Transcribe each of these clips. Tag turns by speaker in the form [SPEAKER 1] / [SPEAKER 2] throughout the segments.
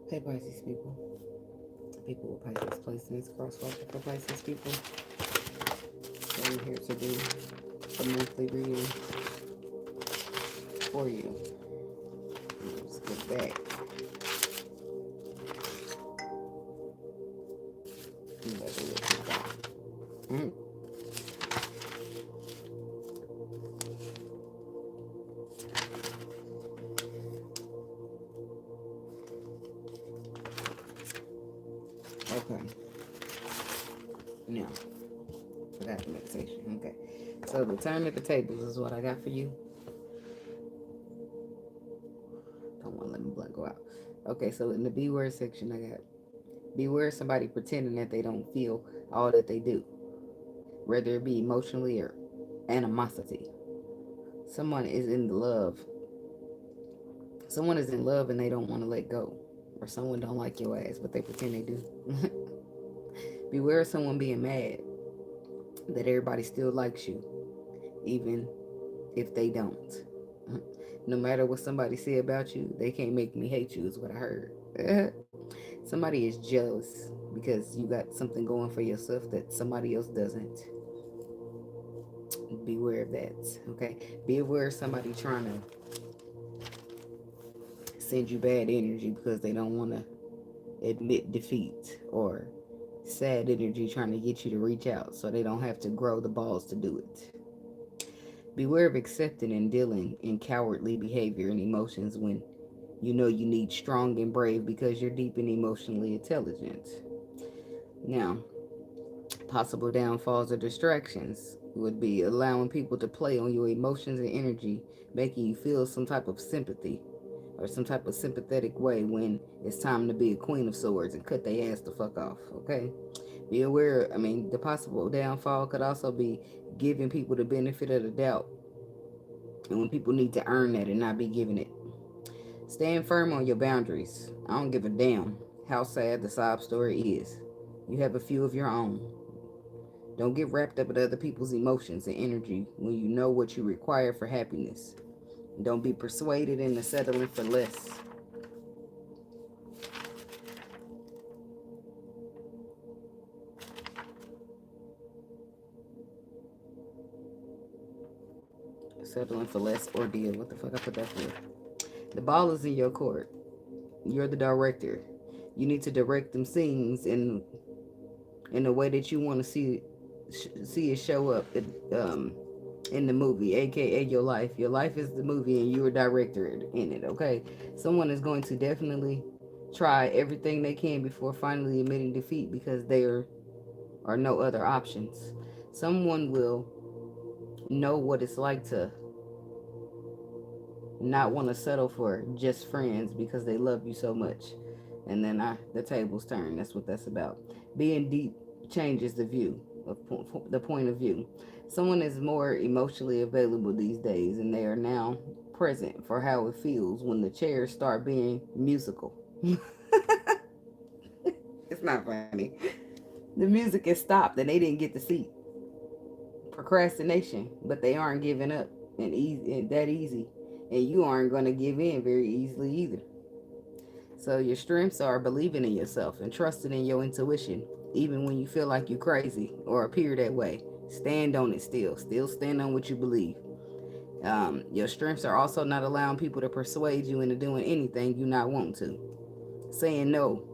[SPEAKER 1] Hey Pisces people. People with Pisces placements, cross watching for Pisces people. So I'm here to do a monthly reading for you. Let's get back. Mm-hmm. Okay. Now, for that meditation. Okay. So the turn of the tables is what I got for you. Don't want to let me blank go out. Okay, so in the B word section, I got beware somebody pretending that they don't feel all that they do, whether it be emotionally or animosity. Someone is in love. Someone is in love and they don't want to let go. Or someone don't like your ass, but they pretend they do. Beware of someone being mad that everybody still likes you, even if they don't. No matter what somebody say about you, they can't make me hate you, is what I heard. Somebody is jealous because you got something going for yourself that somebody else doesn't. Beware of that, okay? Be aware of somebody trying to send you bad energy because they don't want to admit defeat, or sad energy trying to get you to reach out so they don't have to grow the balls to do it. Beware of accepting and dealing in cowardly behavior and emotions when you know you need strong and brave because you're deep and emotionally intelligent. Now, possible downfalls or distractions would be allowing people to play on your emotions and energy, making you feel some type of sympathy or some type of sympathetic way when it's time to be a queen of swords and cut their ass the fuck off, okay? Be aware, the possible downfall could also be giving people the benefit of the doubt, and when people need to earn that and not be given it. Stand firm on your boundaries. I don't give a damn how sad the sob story is. You have a few of your own. Don't get wrapped up in other people's emotions and energy when you know what you require for happiness. Don't be persuaded into settling for less. Settling for less ordeal. What the fuck I put that for? The ball is in your court. You're the director. You need to direct them scenes in the way that you want to see it show up in the movie, aka your life. Your life is the movie, and you're a director in it. Okay, someone is going to definitely try everything they can before finally admitting defeat because there are no other options. Someone will know what it's like to not want to settle for just friends because they love you so much. And then the tables turn. That's what that's about. Being deep changes the view of the point of view. Someone is more emotionally available these days, and they are now present for how it feels when the chairs start being musical. It's not funny. The music is stopped, and they didn't get the seat. Procrastination, but they aren't giving up and that easy, and you aren't going to give in very easily either. So your strengths are believing in yourself and trusting in your intuition, even when you feel like you're crazy or appear that way. Stand on it still. Still stand on what you believe. Your strengths are also not allowing people to persuade you into doing anything you not want to. Saying no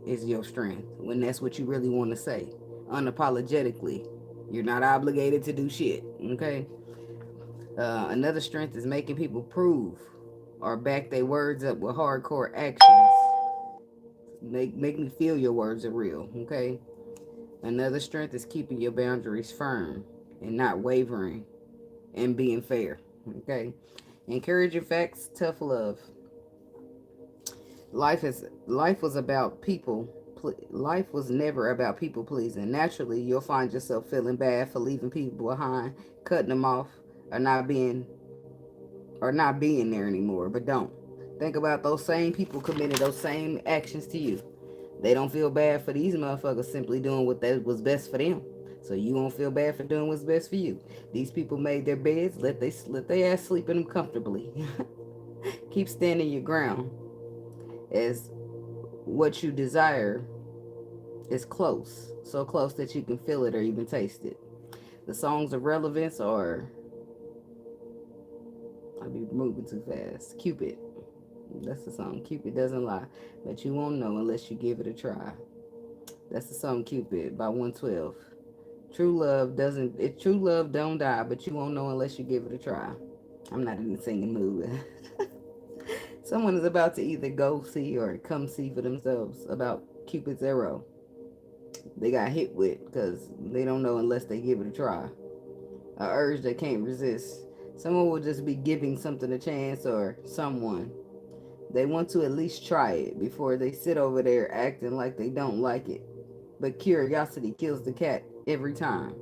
[SPEAKER 1] is your strength when that's what you really want to say. Unapologetically. You're not obligated to do shit. Okay? Another strength is making people prove or back their words up with hardcore actions. Make me feel your words are real, okay? Another strength is keeping your boundaries firm and not wavering and being fair, okay? Encouraging facts, tough love. Life was about people. Life was never about people pleasing. Naturally, you'll find yourself feeling bad for leaving people behind, cutting them off, or not being there anymore. But don't think about those same people committed those same actions to you. They don't feel bad for these motherfuckers simply doing what was best for them. So you won't feel bad for doing what's best for you. These people made their beds. Let their ass sleep in them comfortably. Keep standing your ground. As what you desire is close. So close that you can feel it or even taste it. The songs of relevance are, I'll be moving too fast. Cupid. That's the song. Cupid doesn't lie, but you won't know unless you give it a try. That's the song Cupid by 112. True love don't die, but you won't know unless you give it a try. I'm not in the singing mood. Someone is about to either go see or come see for themselves about Cupid's arrow. They got hit with because they don't know unless they give it a try. A urge they can't resist. Someone will just be giving something a chance, or someone. They want to at least try it before they sit over there acting like they don't like it. But curiosity kills the cat every time.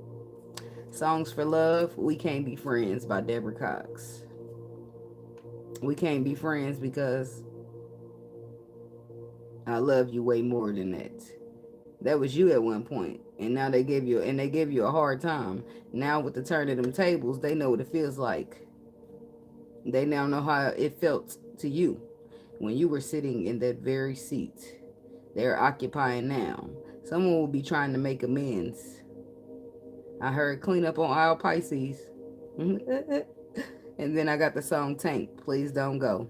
[SPEAKER 1] Songs for Love, We Can't Be Friends by Deborah Cox. We can't be friends because I love you way more than that. That was you at one point, and now they gave you a hard time. Now with the turn of them tables, they know what it feels like. They now know how it felt to you when you were sitting in that very seat they're occupying now. Someone will be trying to make amends. I heard clean up on aisle Pisces. And then I got the song Tank, Please Don't Go.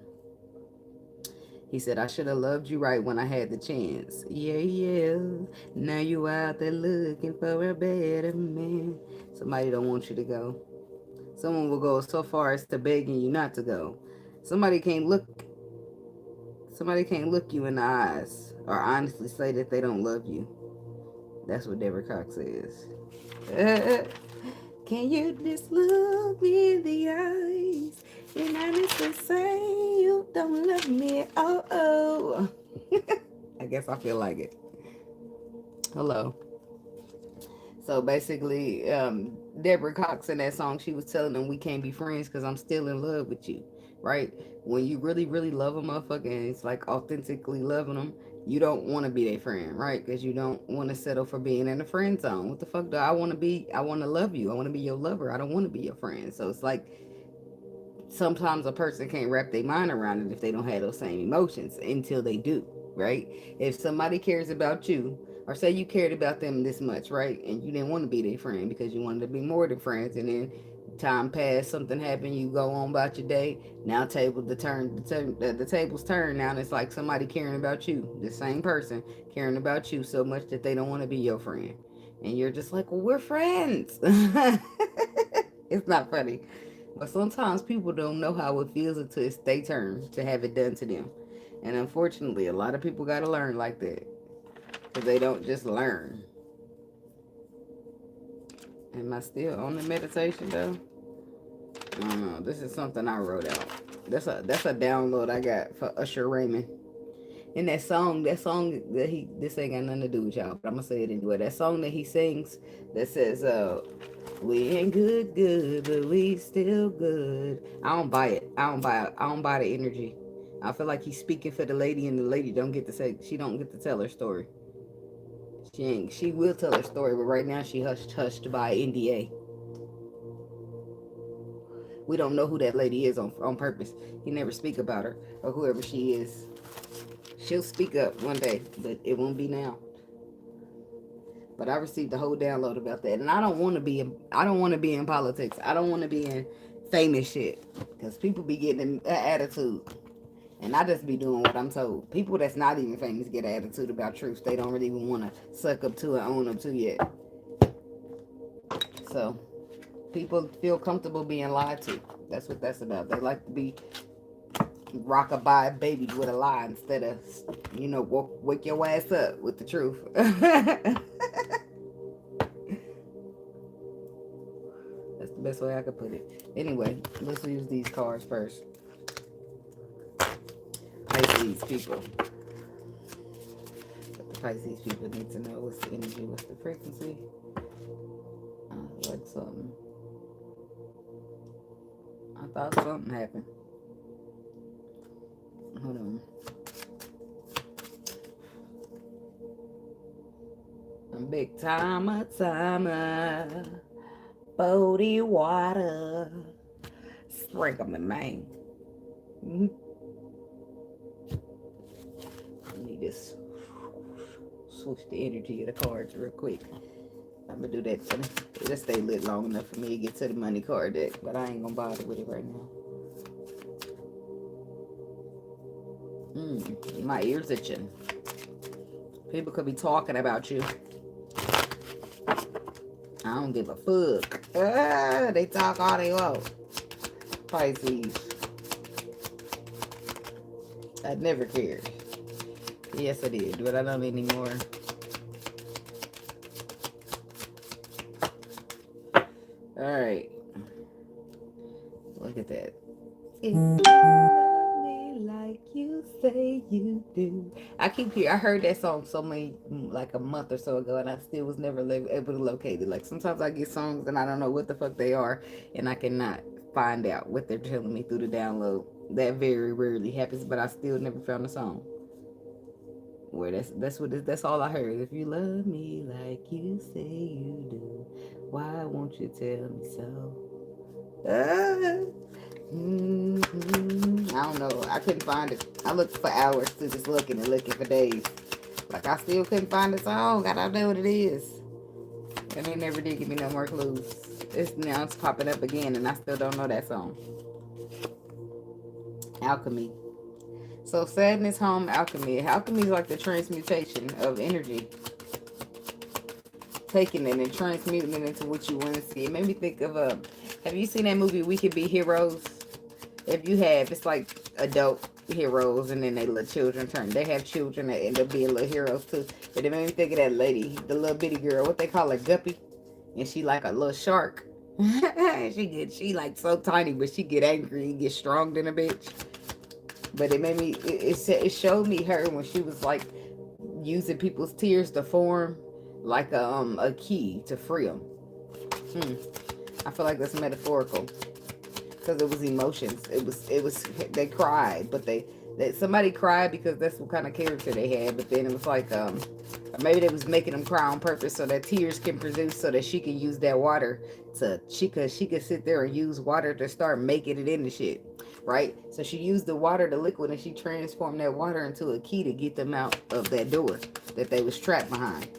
[SPEAKER 1] He said, I should have loved you right when I had the chance. Yeah, yeah. Now you out there looking for a better man. Somebody don't want you to go. Someone will go so far as to begging you not to go. Somebody can't look you in the eyes or honestly say that they don't love you. That's what Deborah Cox says. Can you just look me in the eyes and honestly say you don't love me? Oh, oh. I guess I feel like it. Hello. So basically, Deborah Cox in that song, she was telling them we can't be friends because I'm still in love with you, right? When you really, really love a motherfucker and it's like authentically loving them, you don't want to be their friend, right? Because you don't want to settle for being in a friend zone. What the fuck do I want to be? I want to love you. I want to be your lover. I don't want to be your friend. So it's like sometimes a person can't wrap their mind around it if they don't have those same emotions until they do, right? If somebody cares about you, or say you cared about them this much, right? And you didn't want to be their friend because you wanted to be more than friends, and then time passed, something happened, you go on about your day. Now the tables turn. Now it's like somebody caring about you, the same person caring about you so much that they don't want to be your friend, and you're just like, well, we're friends. It's not funny. But sometimes people don't know how it feels until it's their turn to have it done to them. And unfortunately, a lot of people got to learn like that. Because they don't just learn. Am I still on the meditation, though? I don't know. This is something I wrote out. That's a download I got for Usher Raymond. And that song that this ain't got nothing to do with y'all, but I'm going to say it anyway. That song that he sings that says, we ain't good, but we still good. I don't buy it. I don't buy the energy. I feel like he's speaking for the lady, and the lady don't get to tell her story. She will tell her story, but right now she hushed by NDA. We don't know who that lady is on purpose. He never speak about her or whoever she is. She'll speak up one day, but it won't be now. But I received a whole download about that, and I don't want to be in politics. I don't want to be in famous shit because people be getting an attitude, and I just be doing what I'm told. People that's not even famous get an attitude about truth they don't really even want to suck up to and own up to yet. So people feel comfortable being lied to. That's what that's about. They like to be rockabye babied with a lie instead of, wake your ass up with the truth. That's the best way I could put it. Anyway, let's use these cards first. Pisces people. What the Pisces people need to know. What's the energy? What's the frequency? Like something. I thought something happened. Hold on. I'm big timer. Body water. Sprinkle me, man. I need this switch the energy of the cards real quick. I'm gonna do that. It'll stay lit long enough for me to get to the money card deck, but I ain't gonna bother with it right now. My ears itching. People could be talking about you. I don't give a fuck. They talk all they want. Pisces. I never cared. Yes, I did, but I don't anymore. Alright. Look at that. If you love me like you say you do. I heard that song so many, like a month or so ago, and I still was never able to locate it. Like, sometimes I get songs and I don't know what the fuck they are, and I cannot find out what they're telling me through the download. That very rarely happens, but I still never found the song. Where that's all I heard. If you love me like you say you do, why won't you tell me so? I don't know. I couldn't find it. I looked for hours to just looking for days. Like, I still couldn't find the song. I don't know what it is. And they never did give me no more clues. Now it's popping up again, and I still don't know that song. Alchemy. So sadness, home, alchemy. Alchemy is like the transmutation of energy. Taking it and transmuting it into what you want to see. It made me think of have you seen that movie We Could Be Heroes? If you have, it's like adult heroes, and then they little children they have children that end up being little heroes too. But it made me think of that lady, the little bitty girl, what they call her, Guppy, and she like a little shark. she like so tiny, but she get angry and get strong than a bitch. But it made me, it showed me her when she was like using people's tears to form like a key to free them. I feel like that's metaphorical, because it was emotions. It was they cried, but somebody cried because that's what kind of character they had. But then it was like maybe they was making them cry on purpose so that tears can produce, so that she can use that water she could sit there and use water to start making it into shit. Right? So she used the water, the liquid, and she transformed that water into a key to get them out of that door that they was trapped behind.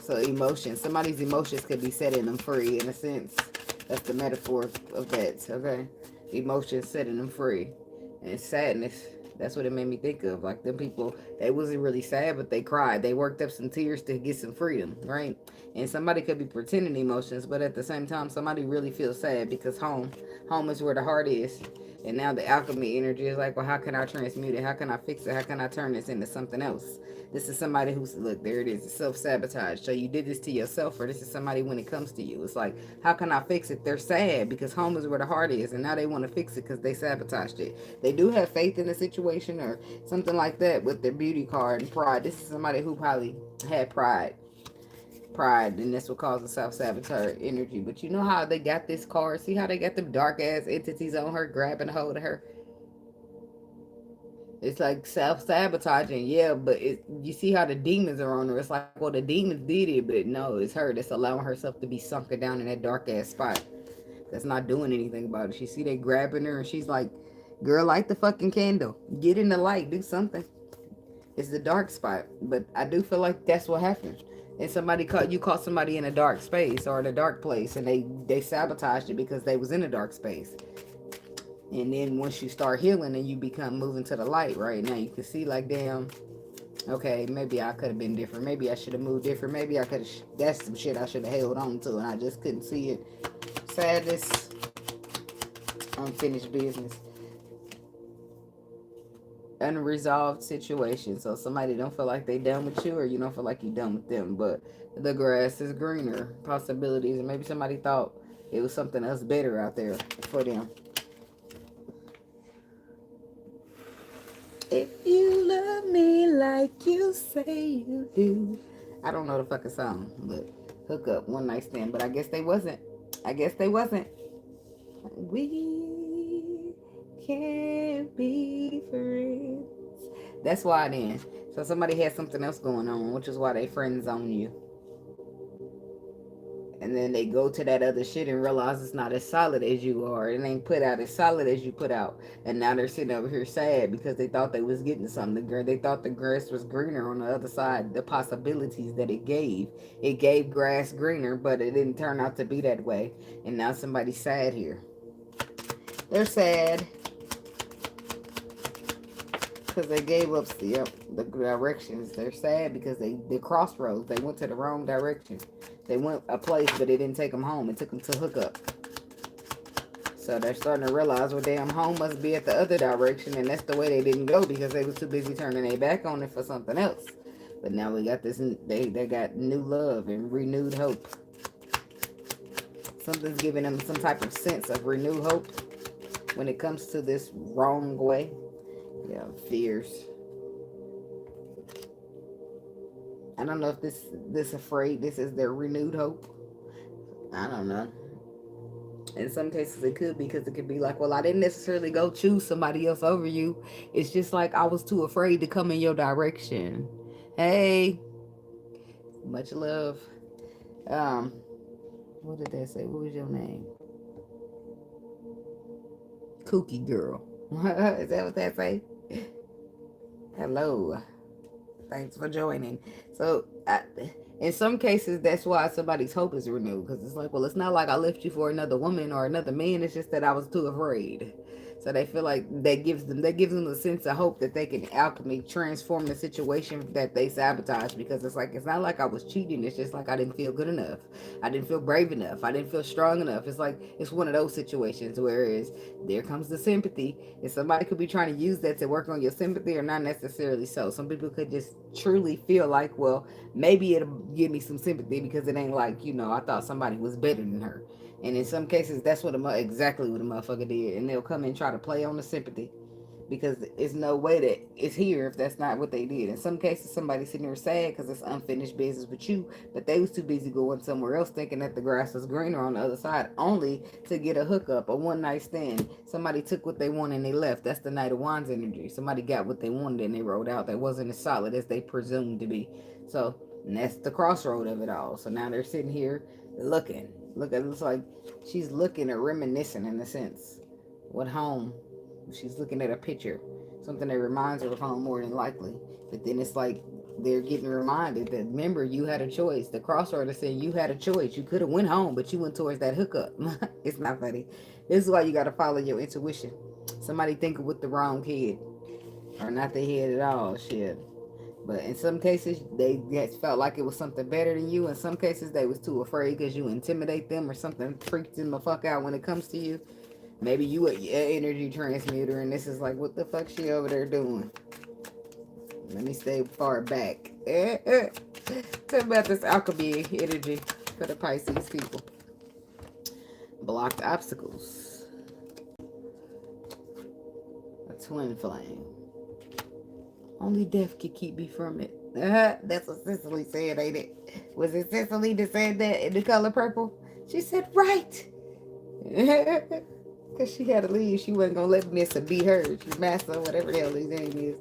[SPEAKER 1] So emotions. Somebody's emotions could be setting them free, in a sense. That's the metaphor of that, okay? Emotions setting them free. And sadness, that's what it made me think of. Like, them people, they wasn't really sad, but they cried. They worked up some tears to get some freedom, right? And somebody could be pretending emotions, but at the same time, somebody really feels sad because home is where the heart is. And now the alchemy energy is like, well, how can I transmute it? How can I fix it? How can I turn this into something else? This is somebody who's, look, there it is, self-sabotage. So you did this to yourself, or this is somebody when it comes to you. It's like, how can I fix it? They're sad because home is where the heart is, and now they want to fix it because they sabotaged it. They do have faith in the situation or something like that with their beauty card and pride. This is somebody who probably had pride, and that's what causes self-sabotage energy. But you know how they got this card? See how they got them dark-ass entities on her, grabbing a hold of her? It's like self-sabotaging, yeah, but you see how the demons are on her. It's like, well, the demons did it, but no, it's her that's allowing herself to be sunken down in that dark-ass spot. That's not doing anything about it. She see they grabbing her, and she's like, girl, light the fucking candle. Get in the light. Do something. It's the dark spot. But I do feel like that's what happened. And you caught somebody in a dark space or in a dark place, and they sabotaged it because they was in a dark space. And then once you start healing and you become moving to the light, right now you can see like, damn, okay, maybe I could have been different. Maybe I should have moved different. Maybe I could have, that's some shit I should have held on to, and I just couldn't see it. Sadness, unfinished business, unresolved situation. So somebody don't feel like they done with you, or you don't feel like you done with them, but the grass is greener. Possibilities, and maybe somebody thought it was something else better out there for them. If you love me like you say you do. I don't know the fucking song, but hook up, one night stand. But I guess they wasn't. We can't be friends. That's why then. So somebody had something else going on, which is why they friends on you. And then they go to that other shit and realize it's not as solid as you are. It ain't put out as solid as you put out. And now they're sitting over here sad because they thought they was getting something. They thought the grass was greener on the other side. The possibilities that it gave. It gave grass greener, but it didn't turn out to be that way. And now somebody's sad here. They're sad because they gave up the directions. They're sad because the crossroads. They went to the wrong direction. They went a place, but it didn't take them home. It took them to hook up. So they're starting to realize, well, damn, home must be at the other direction, and that's the way they didn't go because they was too busy turning their back on it for something else. But now we got this. They got new love and renewed hope. Something's giving them some type of sense of renewed hope when it comes to this wrong way. Yeah, fears. I don't know if this afraid, this is their renewed hope. I don't know. In some cases it could be, because it could be like, well, I didn't necessarily go choose somebody else over you. It's just like I was too afraid to come in your direction. Hey, much love. What did that say? What was your name? Kooky girl. Is that what that say? Hello. Thanks for joining. So, in some cases, that's why somebody's hope is renewed. Because it's like, well, it's not like I left you for another woman or another man. It's just that I was too afraid. So they feel like that gives them the sense of hope that they can alchemy transform the situation that they sabotage. Because it's like, it's not like I was cheating. It's just like I didn't feel good enough. I didn't feel brave enough. I didn't feel strong enough. It's like, it's one of those situations, whereas there comes the sympathy. And somebody could be trying to use that to work on your sympathy, or not necessarily so. Some people could just truly feel like, well, maybe it'll give me some sympathy because it ain't like, I thought somebody was better than her. And in some cases, that's exactly what a motherfucker did. And they'll come and try to play on the sympathy, because it's no way that it's here if that's not what they did. In some cases, somebody's sitting there sad because it's unfinished business with you, but they was too busy going somewhere else thinking that the grass was greener on the other side, only to get a hookup, a one-night stand. Somebody took what they wanted and they left. That's the Knight of Wands energy. Somebody got what they wanted and they rode out. That wasn't as solid as they presumed to be. So, and that's the crossroad of it all. So now they're sitting here looking. Look, it looks like she's looking or reminiscing in a sense. What home? She's looking at a picture. Something that reminds her of home more than likely. But then it's like they're getting reminded that, remember, you had a choice. The crossroad is saying you had a choice. You could have went home, but you went towards that hookup. It's not funny. This is why you got to follow your intuition. Somebody thinking with the wrong head. Or not the head at all. Shit. But in some cases, they felt like it was something better than you. In some cases, they was too afraid because you intimidate them or something freaked them the fuck out when it comes to you. Maybe you an energy transmuter, and this is like, what the fuck she over there doing? Let me stay far back. Tell me about this alchemy energy for the Pisces people. Blocked obstacles. A twin flame. Only death could keep me from it. That's what Cicely said, ain't it? Was it Cicely that said that in the color purple? She said, right. Because she had to leave. She wasn't going to let Missa be her. She's Massa, whatever the hell his name is.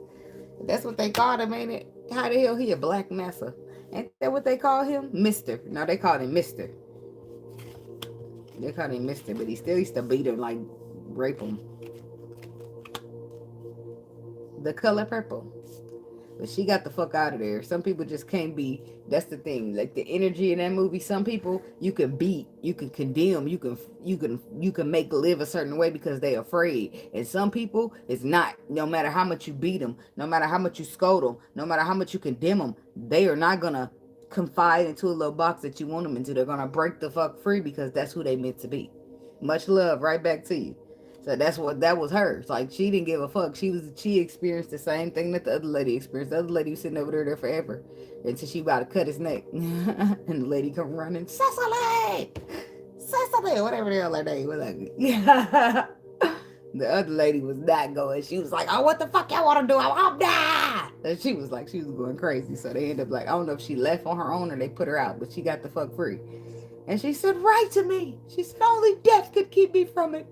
[SPEAKER 1] That's what they called him, ain't it? How the hell he a black Massa? Ain't that what they call him? Mister. No, they called him Mister. They called him Mister, but he still used to beat him, like rape him. The color purple. But she got the fuck out of there. Some people just can't be. That's the thing. Like the energy in that movie, some people you can beat, you can condemn, you can make live a certain way because they're afraid. And some people, it's not. No matter how much you beat them, no matter how much you scold them, no matter how much you condemn them, they are not gonna confide into a little box that you want them into. They're gonna break the fuck free because that's who they meant to be. Much love, right back to you. So that was her. It's like she didn't give a fuck. She experienced the same thing that the other lady experienced. The other lady was sitting over there forever until she about to cut his neck. And the lady come running, Cicely, whatever the hell her name was. Like, the other lady was not going. She was like, oh, what the fuck y'all want to do? I want to die. And she was going crazy. So they ended up like, I don't know if she left on her own or they put her out, but she got the fuck free. And she said, right to me. She said, only death could keep me from it.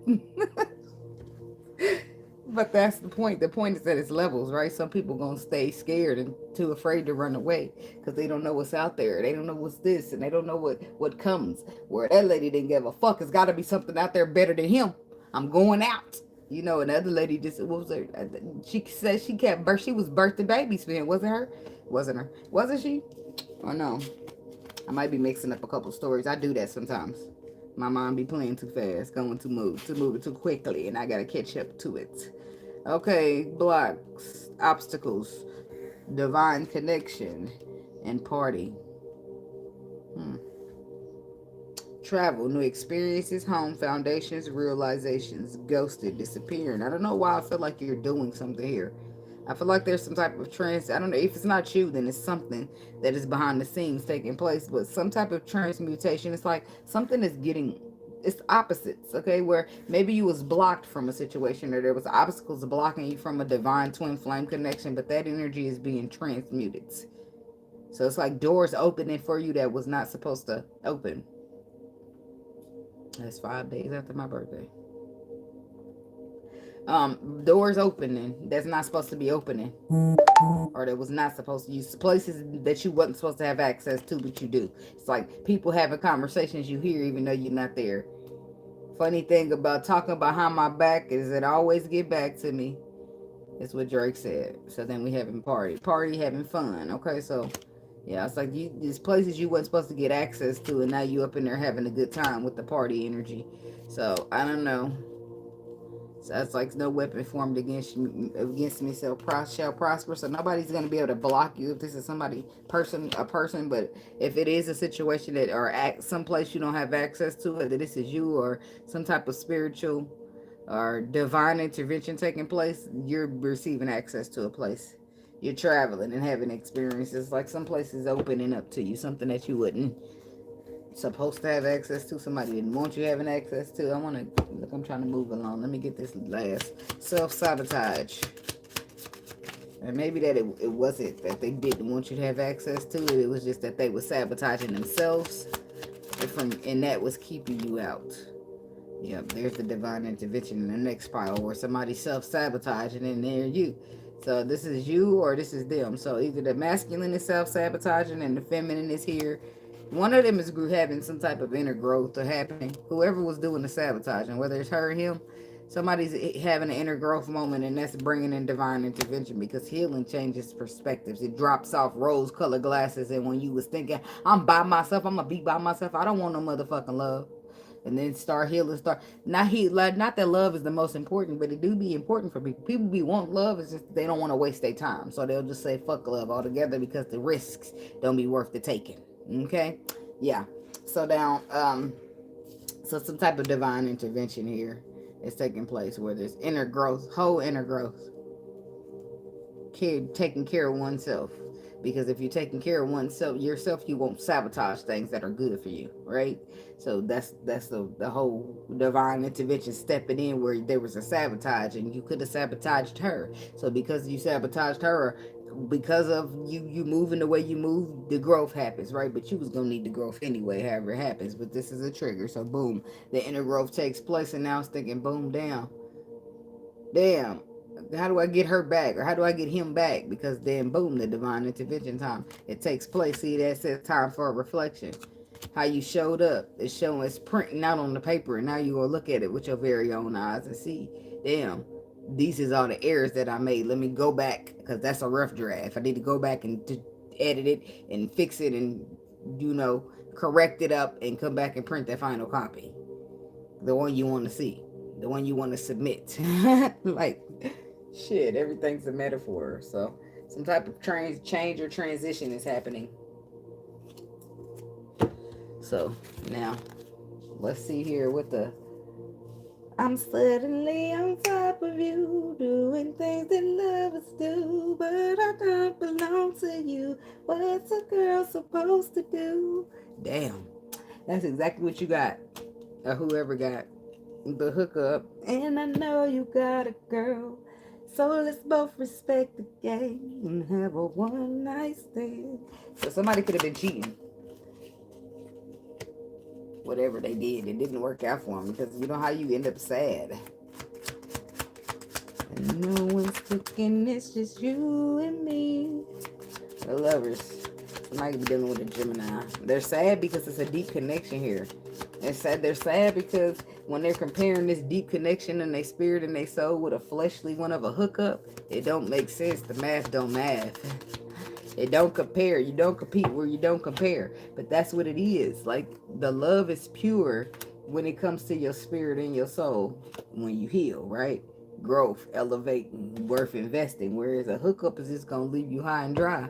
[SPEAKER 1] But that's the point. The point is that it's levels, right? Some people gonna stay scared and too afraid to run away because they don't know what's out there. They don't know what's this, and they don't know what comes. Where that lady didn't give a fuck. It's got to be something out there better than him. I'm going out. You know, another lady just, what was her? She said she kept birth. She was birthing babies for him. Wasn't her? Wasn't her? Wasn't she? Oh no. I might be mixing up a couple stories. I do that sometimes. My mind be playing too fast, going too moving too quickly, and I gotta catch up to it. Okay, blocks, obstacles, divine connection, and party. Travel, new experiences, home, foundations, realizations, ghosted, disappearing. I don't know why I feel like you're doing something here. I feel like there's some type of trans. I don't know if it's not you, then it's something that is behind the scenes taking place. But some type of transmutation. It's like something is getting. It's opposites, okay? Where maybe you was blocked from a situation, or there was obstacles blocking you from a divine twin flame connection, but that energy is being transmuted. So it's like doors opening for you that was not supposed to open. That's 5 days after my birthday. Doors opening that's not supposed to be opening, or that was not supposed to use places that you wasn't supposed to have access to, but you do. It's like people having conversations you hear even though you're not there. Funny thing about talking behind my back is it always get back to me. That's what Drake said. So then we having party having fun. Okay, so yeah, it's like these places you wasn't supposed to get access to, and now you up in there having a good time with the party energy. So I don't know. So that's like no weapon formed against me shall prosper. So nobody's gonna be able to block you if this is a person. But if it is a situation that or at some place you don't have access to, whether this is you or some type of spiritual or divine intervention taking place, you're receiving access to a place. You're traveling and having experiences. Like some places opening up to you, something that you wouldn't supposed to have access to, somebody didn't want you having access to. I'm trying to move along. Let me get this last. Self-sabotage. And maybe that it wasn't that they didn't want you to have access to it. It was just that they were sabotaging themselves. And that was keeping you out. Yep, there's the divine intervention in the next pile where somebody's self-sabotaging and they're you. So this is you or this is them. So either the masculine is self-sabotaging and the feminine is here. One of them is having some type of inner growth or happening. Whoever was doing the sabotaging, whether it's her or him, somebody's having an inner growth moment, and that's bringing in divine intervention because healing changes perspectives. It drops off rose-colored glasses, and when you was thinking, I'm by myself, I'm going to be by myself, I don't want no motherfucking love. And then start healing, not that love is the most important, but it do be important for people. People be want love, it's just they don't want to waste their time. So they'll just say fuck love altogether because the risks don't be worth the taking. Okay, yeah. So now, so some type of divine intervention here is taking place where there's inner growth, whole inner growth, taking care of oneself. Because if you're taking care of yourself, you won't sabotage things that are good for you, right? So that's the whole divine intervention stepping in where there was a sabotage, and you could have sabotaged her. So because you sabotaged her, because of you moving the way you move, the growth happens, right? But you was gonna need the growth anyway, however it happens. But this is a trigger, so boom, the inner growth takes place, and now it's thinking, boom, damn, how do I get her back, or how do I get him back? Because then boom, the divine intervention time, it takes place. See, that says time for a reflection. How you showed up, it's printing out on the paper, and now you go look at it with your very own eyes and see, damn, these is all the errors that I made. Let me go back, because that's a rough draft. I need to go back and edit it and fix it and correct it up and come back and print that final copy, the one you want to see, the one you want to submit. Like shit, everything's a metaphor. So some type of change or transition is happening. So now let's see here with the I'm suddenly on top of you, doing things that lovers do, but I don't belong to you. What's a girl supposed to do? Damn, that's exactly what you got, or whoever got the hookup. And I know you got a girl, so let's both respect the game and have a one night stand. So somebody could have been cheating. Whatever they did, it didn't work out for them, because you know how you end up sad. And no one's cooking, it's just you and me. The lovers. Somebody be dealing with a Gemini. They're sad because it's a deep connection here. They're sad because when they're comparing this deep connection in their spirit and their soul with a fleshly one of a hookup, it don't make sense. The math don't math. It don't compare. You don't compete where you don't compare. But that's what it is. Like, the love is pure when it comes to your spirit and your soul when you heal, right? Growth, elevating, worth investing. Whereas a hookup is just going to leave you high and dry.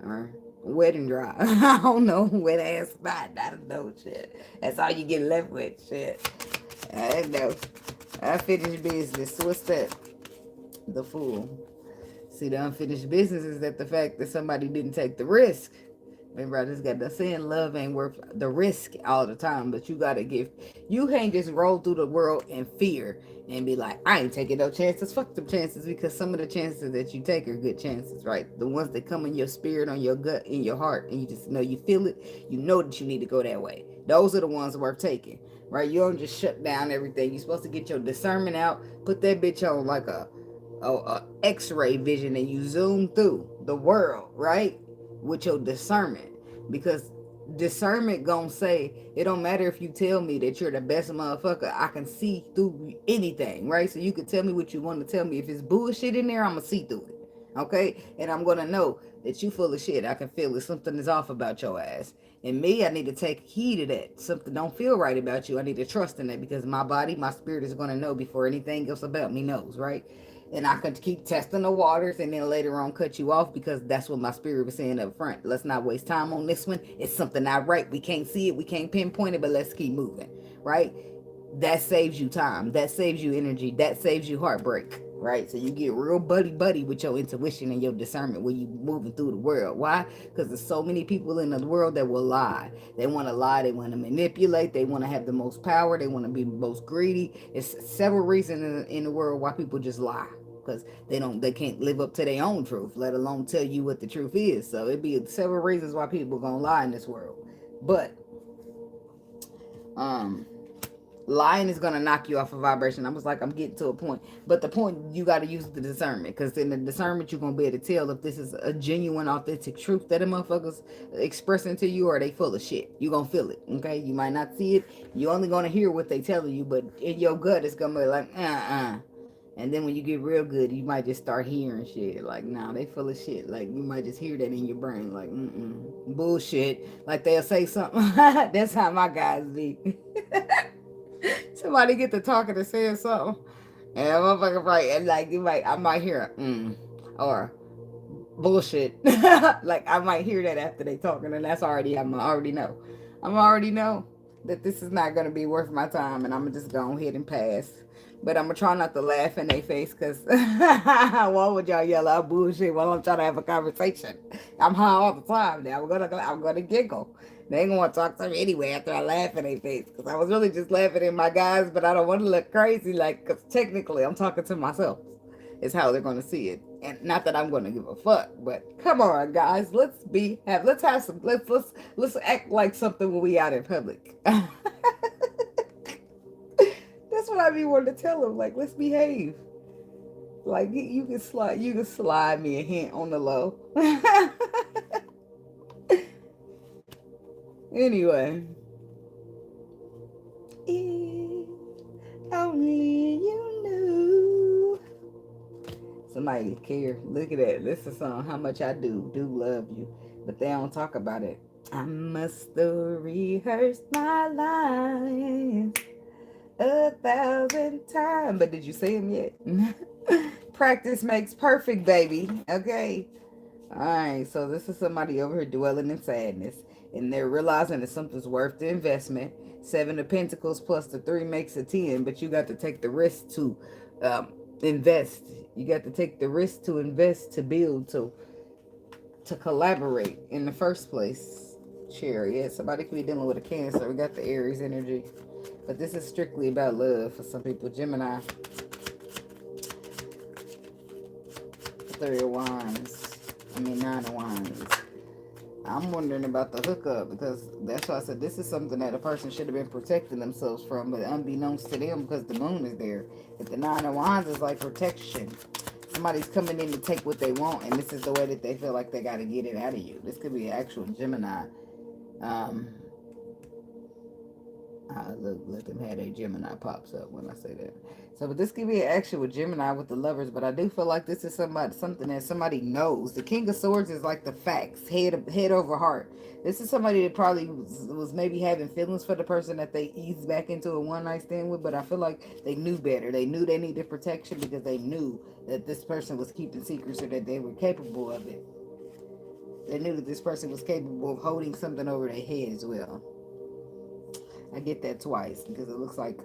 [SPEAKER 1] Or wet and dry. I don't know. Wet ass spot. I don't know shit. That's all you get left with. Shit. I don't know. Unfinished business. What's that? The Fool. See, the unfinished business is that the fact that somebody didn't take the risk. Remember, I just got to saying love ain't worth the risk all the time, but you got to give. You can't just roll through the world in fear and be like, I ain't taking no chances. Fuck them chances, because some of the chances that you take are good chances, right? The ones that come in your spirit, on your gut, in your heart, and you just know you feel it. You know that you need to go that way. Those are the ones worth taking, right? You don't just shut down everything. You're supposed to get your discernment out, put that bitch on like a x-ray vision, and you zoom through the world, right, with your discernment. Because discernment gonna say, it don't matter if you tell me that you're the best motherfucker, I can see through anything, right? So you can tell me what you want to tell me. If it's bullshit in there, I'm gonna see through it, okay? And I'm gonna know that you full of shit. I can feel it. Something is off about your ass. And me, I need to take heed of that. Something don't feel right about you. I need to trust in that, because my body, my spirit is gonna know before anything else about me knows, right? And I could keep testing the waters and then later on cut you off, because that's what my spirit was saying up front. Let's not waste time on this one. It's something not right. We can't see it. We can't pinpoint it, but let's keep moving, right? That saves you time. That saves you energy. That saves you heartbreak, right? So you get real buddy with your intuition and your discernment when you moving through the world. Why? Because there's so many people in the world that will lie. They want to lie. They want to manipulate. They want to have the most power. They want to be the most greedy. It's several reasons in the world why people just lie, because they can't live up to their own truth, let alone tell you what the truth is. So it'd be several reasons why people gonna lie in this world. But lying is gonna knock you off a vibration. I was like, I'm getting to a point. But the point, you got to use the discernment, because in the discernment you're gonna be able to tell if this is a genuine, authentic truth that the motherfuckers expressing to you, or they full of shit. You gonna feel it, okay? You might not see it. You only gonna hear what they telling you, but in your gut it's gonna be like, And then when you get real good, you might just start hearing shit. Like, nah, they full of shit. Like, you might just hear that in your brain. Like, bullshit. Like, they'll say something. That's how my guys be. Somebody get to talking and saying something. And motherfucker, right. And like, I might hear or bullshit. Like, I might hear that after they talking. And that's already, I'm already know that this is not going to be worth my time. And I'm just going ahead and pass. But I'm going to try not to laugh in their face, because why would y'all yell out bullshit while I'm trying to have a conversation? I'm high all the time now. I'm gonna giggle. They ain't going to talk to me anyway after I laugh in their face, because I was really just laughing at my guys, but I don't want to look crazy, like, because technically I'm talking to myself. Is how they're going to see it. And not that I'm going to give a fuck, but come on, guys. Let's act like something when we out in public. That's what I be wanting to tell them. Like, let's behave. Like, you can slide me a hint on the low. Anyway. If only you knew. Somebody care. Look at that. This is a song. How much I do love you. But they don't talk about it. I must have rehearsed my lines 1,000 times. But did you say them yet? Practice makes perfect, baby. Okay. Alright, so this is somebody over here dwelling in sadness. And they're realizing that something's worth the investment. 7 of Pentacles plus the 3 makes a 10. But you got to take the risk to invest. You got to take the risk to invest, to build, to collaborate in the first place. Chariot. Somebody could be dealing with a Cancer. We got the Aries energy. But this is strictly about love for some people. Gemini. 3 of Wands. 9 of Wands. I'm wondering about the hookup, because that's why I said this is something that a person should have been protecting themselves from, but unbeknownst to them, because the moon is there. But the Nine of Wands is like protection. Somebody's coming in to take what they want, and this is the way that they feel like they got to get it out of you. This could be an actual Gemini. Um, let them have their Gemini pops up when I say that. So, but this could be an actual Gemini with the Lovers, but I do feel like this is something that somebody knows. The King of Swords is like the facts, head over heart. This is somebody that probably was maybe having feelings for the person that they eased back into a one-night stand with, but I feel like they knew better. They knew they needed protection because they knew that this person was keeping secrets, or that they were capable of it. They knew that this person was capable of holding something over their head as well. I get that twice, because it looks like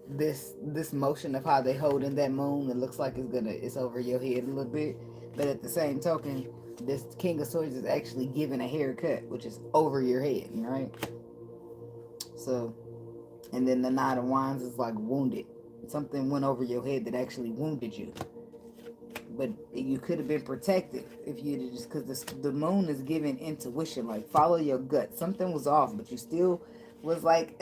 [SPEAKER 1] this motion of how they hold in that moon, it looks like it's over your head a little bit, but at the same token, this King of Swords is actually giving a haircut, which is over your head, right? So, and then the Knight of Wands is like wounded. Something went over your head that actually wounded you, but you could have been protected if you just, because the moon is giving intuition, like follow your gut. Something was off, but you still was like,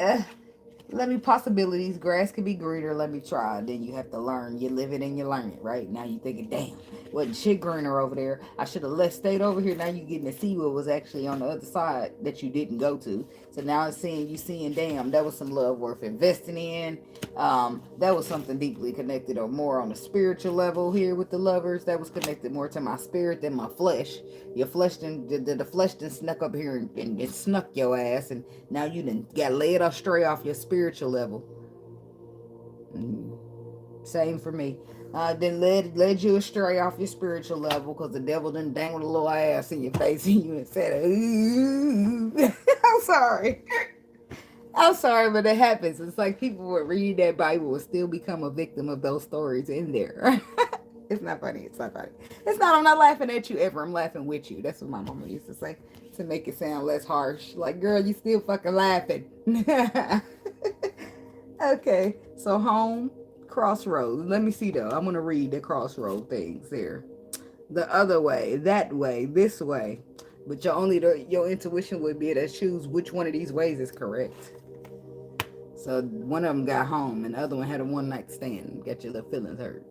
[SPEAKER 1] let me possibilities. Grass could be greener. Let me try. Then you have to learn. You live it and you learn it, right? Now you thinking, damn, wasn't shit greener over there. I should have stayed over here. Now you getting to see what was actually on the other side that you didn't go to. So now it's seeing, damn, that was some love worth investing in. That was something deeply connected, or more on a spiritual level here with the Lovers. That was connected more to my spirit than my flesh. Your flesh the flesh done snuck up here and snuck your ass, and now you done got led astray off your spiritual level. Same for me. Then led you astray off your spiritual level, because the devil done dangled a little ass in your face and you and said, ooh. I'm sorry. I'm sorry, but it happens. It's like people would read that Bible and still become a victim of those stories in there. It's not funny. It's not funny. It's not. I'm not laughing at you ever. I'm laughing with you. That's what my mama used to say, to make it sound less harsh. Like, girl, you still fucking laughing. Okay, so home, crossroads. Let me see though. I'm gonna read the crossroad things there. The other way, that way, this way. But your intuition would be able to choose which one of these ways is correct. So one of them got home, and the other one had a one-night stand. Got your little feelings hurt.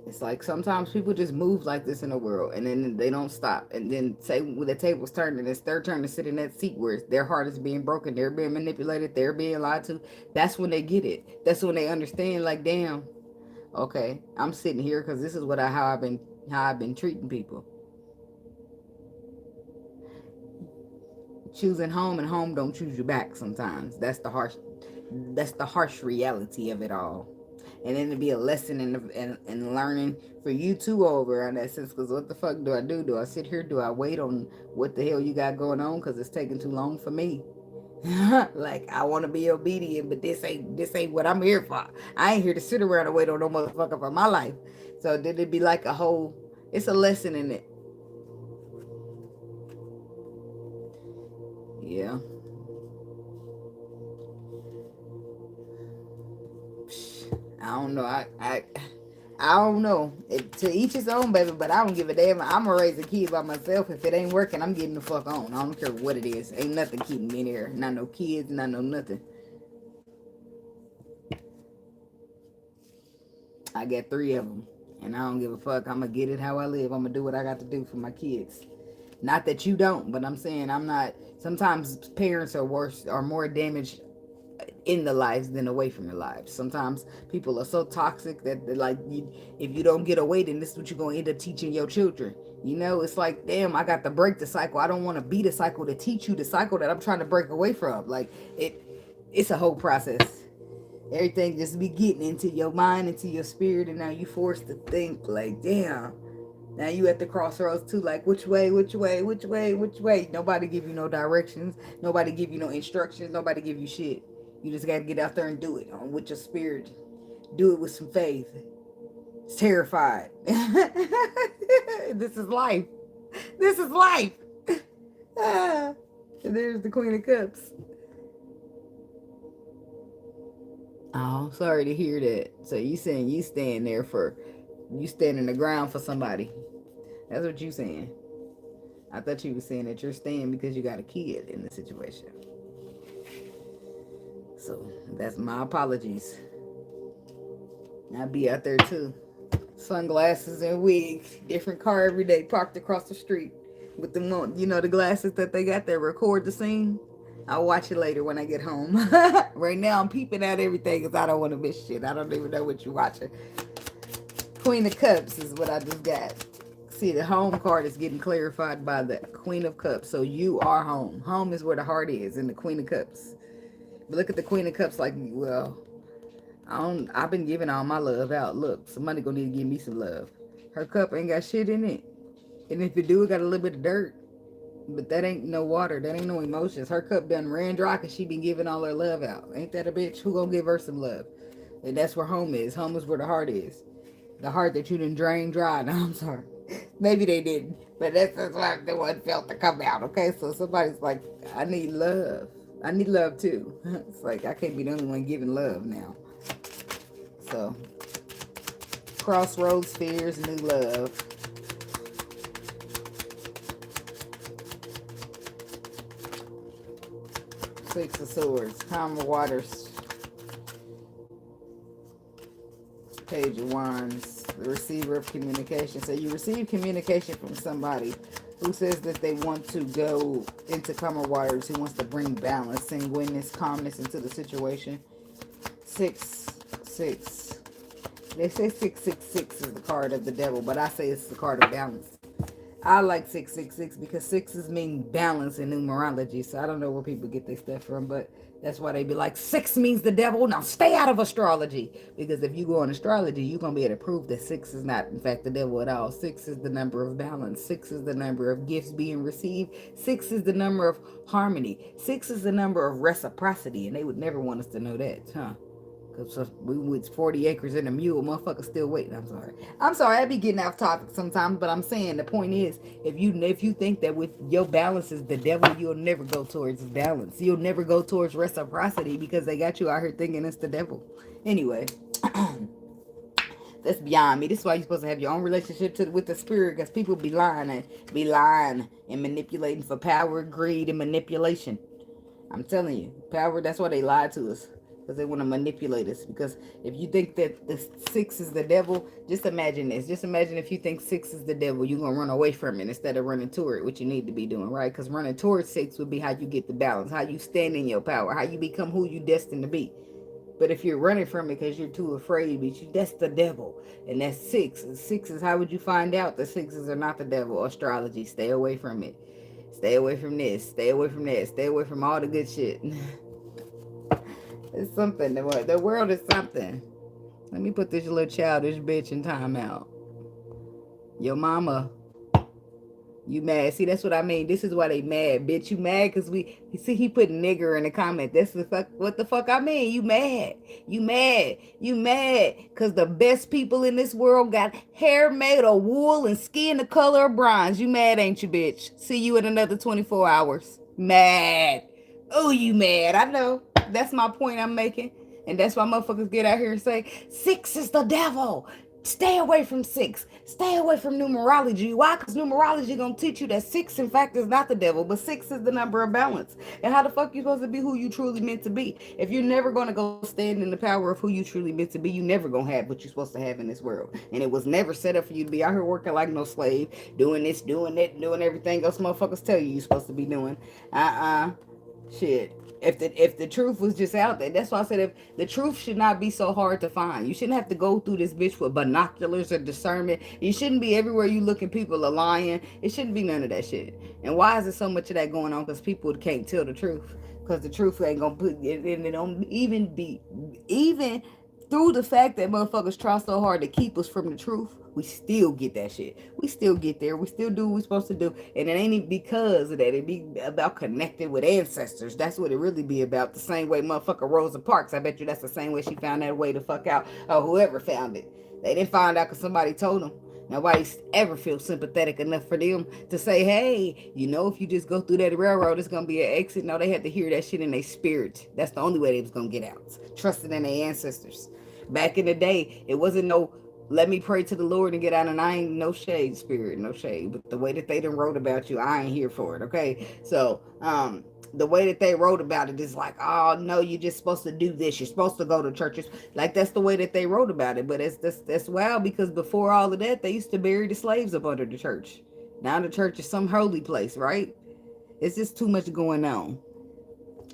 [SPEAKER 1] It's like sometimes people just move like this in the world, and then they don't stop. And then say when the table's turned and it's their turn to sit in that seat where their heart is being broken, they're being manipulated, they're being lied to. That's when they get it. That's when they understand. Like, damn, okay, I'm sitting here because this is how I've been treating people. Choosing home, and home don't choose you back sometimes. That's the harsh reality of it all. And then to be a lesson in learning for you too over on that sense. Because what the fuck do I do? Do I sit here? Do I wait on what the hell you got going on? Because it's taking too long for me. Like, I want to be obedient, but this ain't what I'm here for. I ain't here to sit around and wait on no motherfucker for my life. So did it be like a whole? It's a lesson in it. Yeah. I don't know. I don't know. To each his own, baby, but I don't give a damn. I'm going to raise a kid by myself. If it ain't working, I'm getting the fuck on. I don't care what it is. Ain't nothing keeping me in here. Not no kids, not no nothing. I got 3 of them, and I don't give a fuck. I'm going to get it how I live. I'm going to do what I got to do for my kids. Not that you don't, but I'm saying I'm not. Sometimes parents are more damaged in the lives than away from the lives. Sometimes people are so toxic that like, if you don't get away, then this is what you're going to end up teaching your children. You know, it's like, damn, I got to break the cycle. I don't want to be the cycle to teach you the cycle that I'm trying to break away from. Like, it's a whole process. Everything just be getting into your mind, into your spirit, and now you forced to think like, damn, now you at the crossroads too, like, which way? Nobody give you no directions. Nobody give you no instructions. Nobody give you shit. You just got to get out there and do it with your spirit. Do it with some faith. It's terrified. This is life. This is life. There's the Queen of Cups. Oh, sorry to hear that. So you saying you stand in the ground for somebody. That's what you saying. I thought you were saying that you're staying because you got a kid in the situation. So that's my apologies. I'll be out there too. Sunglasses and wigs. Different car every day parked across the street. With them on, the glasses that they got that record the scene. I'll watch it later when I get home. Right now I'm peeping at everything because I don't want to miss shit. I don't even know what you're watching. Queen of Cups is what I just got. See, the home card is getting clarified by the Queen of Cups. So you are home. Home is where the heart is in the Queen of Cups. But look at the Queen of Cups like, well, I've been giving all my love out. Look, somebody gonna need to give me some love. Her cup ain't got shit in it. And if it do, it got a little bit of dirt. But that ain't no water. That ain't no emotions. Her cup done ran dry because she been giving all her love out. Ain't that a bitch? Who gonna give her some love? And that's where home is. Home is where the heart is. The heart that you done drained dry. No, I'm sorry. Maybe they didn't. But that's what the one felt to come out. Okay, so somebody's like, I need love. I need love too. It's like I can't be the only one giving love now. So, crossroads, fears, new love. Six of Swords, calmer waters. Page of Wands, the receiver of communication. So you receive communication from somebody who says that they want to go into calmer waters, who wants to bring balance, sanguineness, calmness into the situation. 6. They say 666 is the card of the devil, but I say it's the card of balance. I like 666 because sixes mean balance in numerology. So I don't know where people get their stuff from, but that's why they be like, 6 means the devil. Now stay out of astrology. Because if you go on astrology, you're going to be able to prove that 6 is not, in fact, the devil at all. 6 is the number of balance. 6 is the number of gifts being received. 6 is the number of harmony. 6 is the number of reciprocity. And they would never want us to know that, huh? Because we with 40 acres and a mule, motherfucker still waiting. I'm sorry, I be getting off topic sometimes, but I'm saying the point is, if you think that with your balance is the devil, you'll never go towards balance. You'll never go towards reciprocity because they got you out here thinking it's the devil. Anyway, that's beyond me. This is why you're supposed to have your own relationship with the spirit, because people be lying and manipulating for power, greed, and manipulation. I'm telling you, power. That's why they lie to us. Because they want to manipulate us. Because if you think that the 6 is the devil, just imagine this. Just imagine if you think 6 is the devil, you're going to run away from it instead of running toward it, which you need to be doing, right? Because running towards 6 would be how you get the balance, how you stand in your power, how you become who you're destined to be. But if you're running from it because you're too afraid, that's the devil. And that's 6. And 6 is, how would you find out the 6s are not the devil? Astrology. Stay away from it. Stay away from this. Stay away from that. Stay away from all the good shit. It's something. The world is something. Let me put this little childish bitch in timeout. Your mama. You mad? See, that's what I mean. This is why they mad, bitch. You mad because he put nigger in the comment. That's what the fuck I mean. You mad. You mad. You mad because the best people in this world got hair made of wool and skin the color of bronze. You mad, ain't you, bitch? See you in another 24 hours. Mad. Oh, you mad. I know. That's my point I'm making. And that's why motherfuckers get out here and say, 6 is the devil. Stay away from 6. Stay away from numerology. Why? Because numerology going to teach you that 6, in fact, is not the devil, but 6 is the number of balance. And how the fuck you supposed to be who you truly meant to be? If you're never going to go stand in the power of who you truly meant to be, you never going to have what you're supposed to have in this world. And it was never set up for you to be out here working like no slave, doing this, doing that, doing everything else motherfuckers tell you you're supposed to be doing. Shit. If the truth was just out there, that's why I said if the truth should not be so hard to find. You shouldn't have to go through this bitch with binoculars or discernment. You shouldn't be everywhere you looking people are lying. It shouldn't be none of that shit. And why is there so much of that going on? Because people can't tell the truth. Because the truth ain't gonna put it, and it don't even through the fact that motherfuckers try so hard to keep us from the truth, we still get that shit. We still get there. We still do what we're supposed to do. And it ain't even because of that. It be about connecting with ancestors. That's what it really be about. The same way motherfucker Rosa Parks. I bet you that's the same way she found that way to fuck out. Or whoever found it. They didn't find out because somebody told them. Nobody ever feels sympathetic enough for them to say, hey, if you just go through that railroad, it's going to be an exit. No, they had to hear that shit in their spirit. That's the only way they was going to get out. Trusting in their ancestors. Back in the day, it wasn't no, let me pray to the Lord and get out. And I ain't no shade, spirit, no shade. But the way that they done wrote about you, I ain't here for it, okay? So, the way that they wrote about it is like, oh no, you're just supposed to do this. You're supposed to go to churches. Like that's the way that they wrote about it. But that's wild because before all of that, they used to bury the slaves up under the church. Now the church is some holy place, right? It's just too much going on.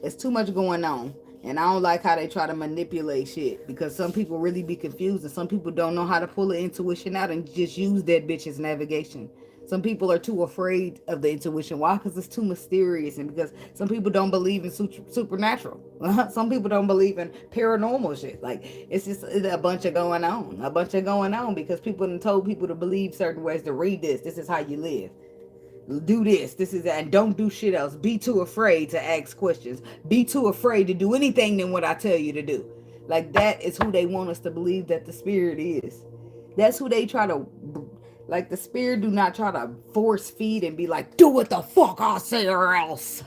[SPEAKER 1] It's too much going on. And I don't like how they try to manipulate shit because some people really be confused and some people don't know how to pull the intuition out and just use that bitch as navigation. Some people are too afraid of the intuition. Why? Because it's too mysterious and because some people don't believe in supernatural. Some people don't believe in paranormal shit. Like, it's just a bunch of going on. A bunch of going on because people done told people to believe certain ways, to read this. This is how you live. Do this is that, and don't do shit else. Be too afraid to ask questions. Be too afraid to do anything than what I tell you to do. Like that is who they want us to believe that the spirit is. That's who they try to, like the spirit do not try to force feed and be like, do what the fuck I say or else.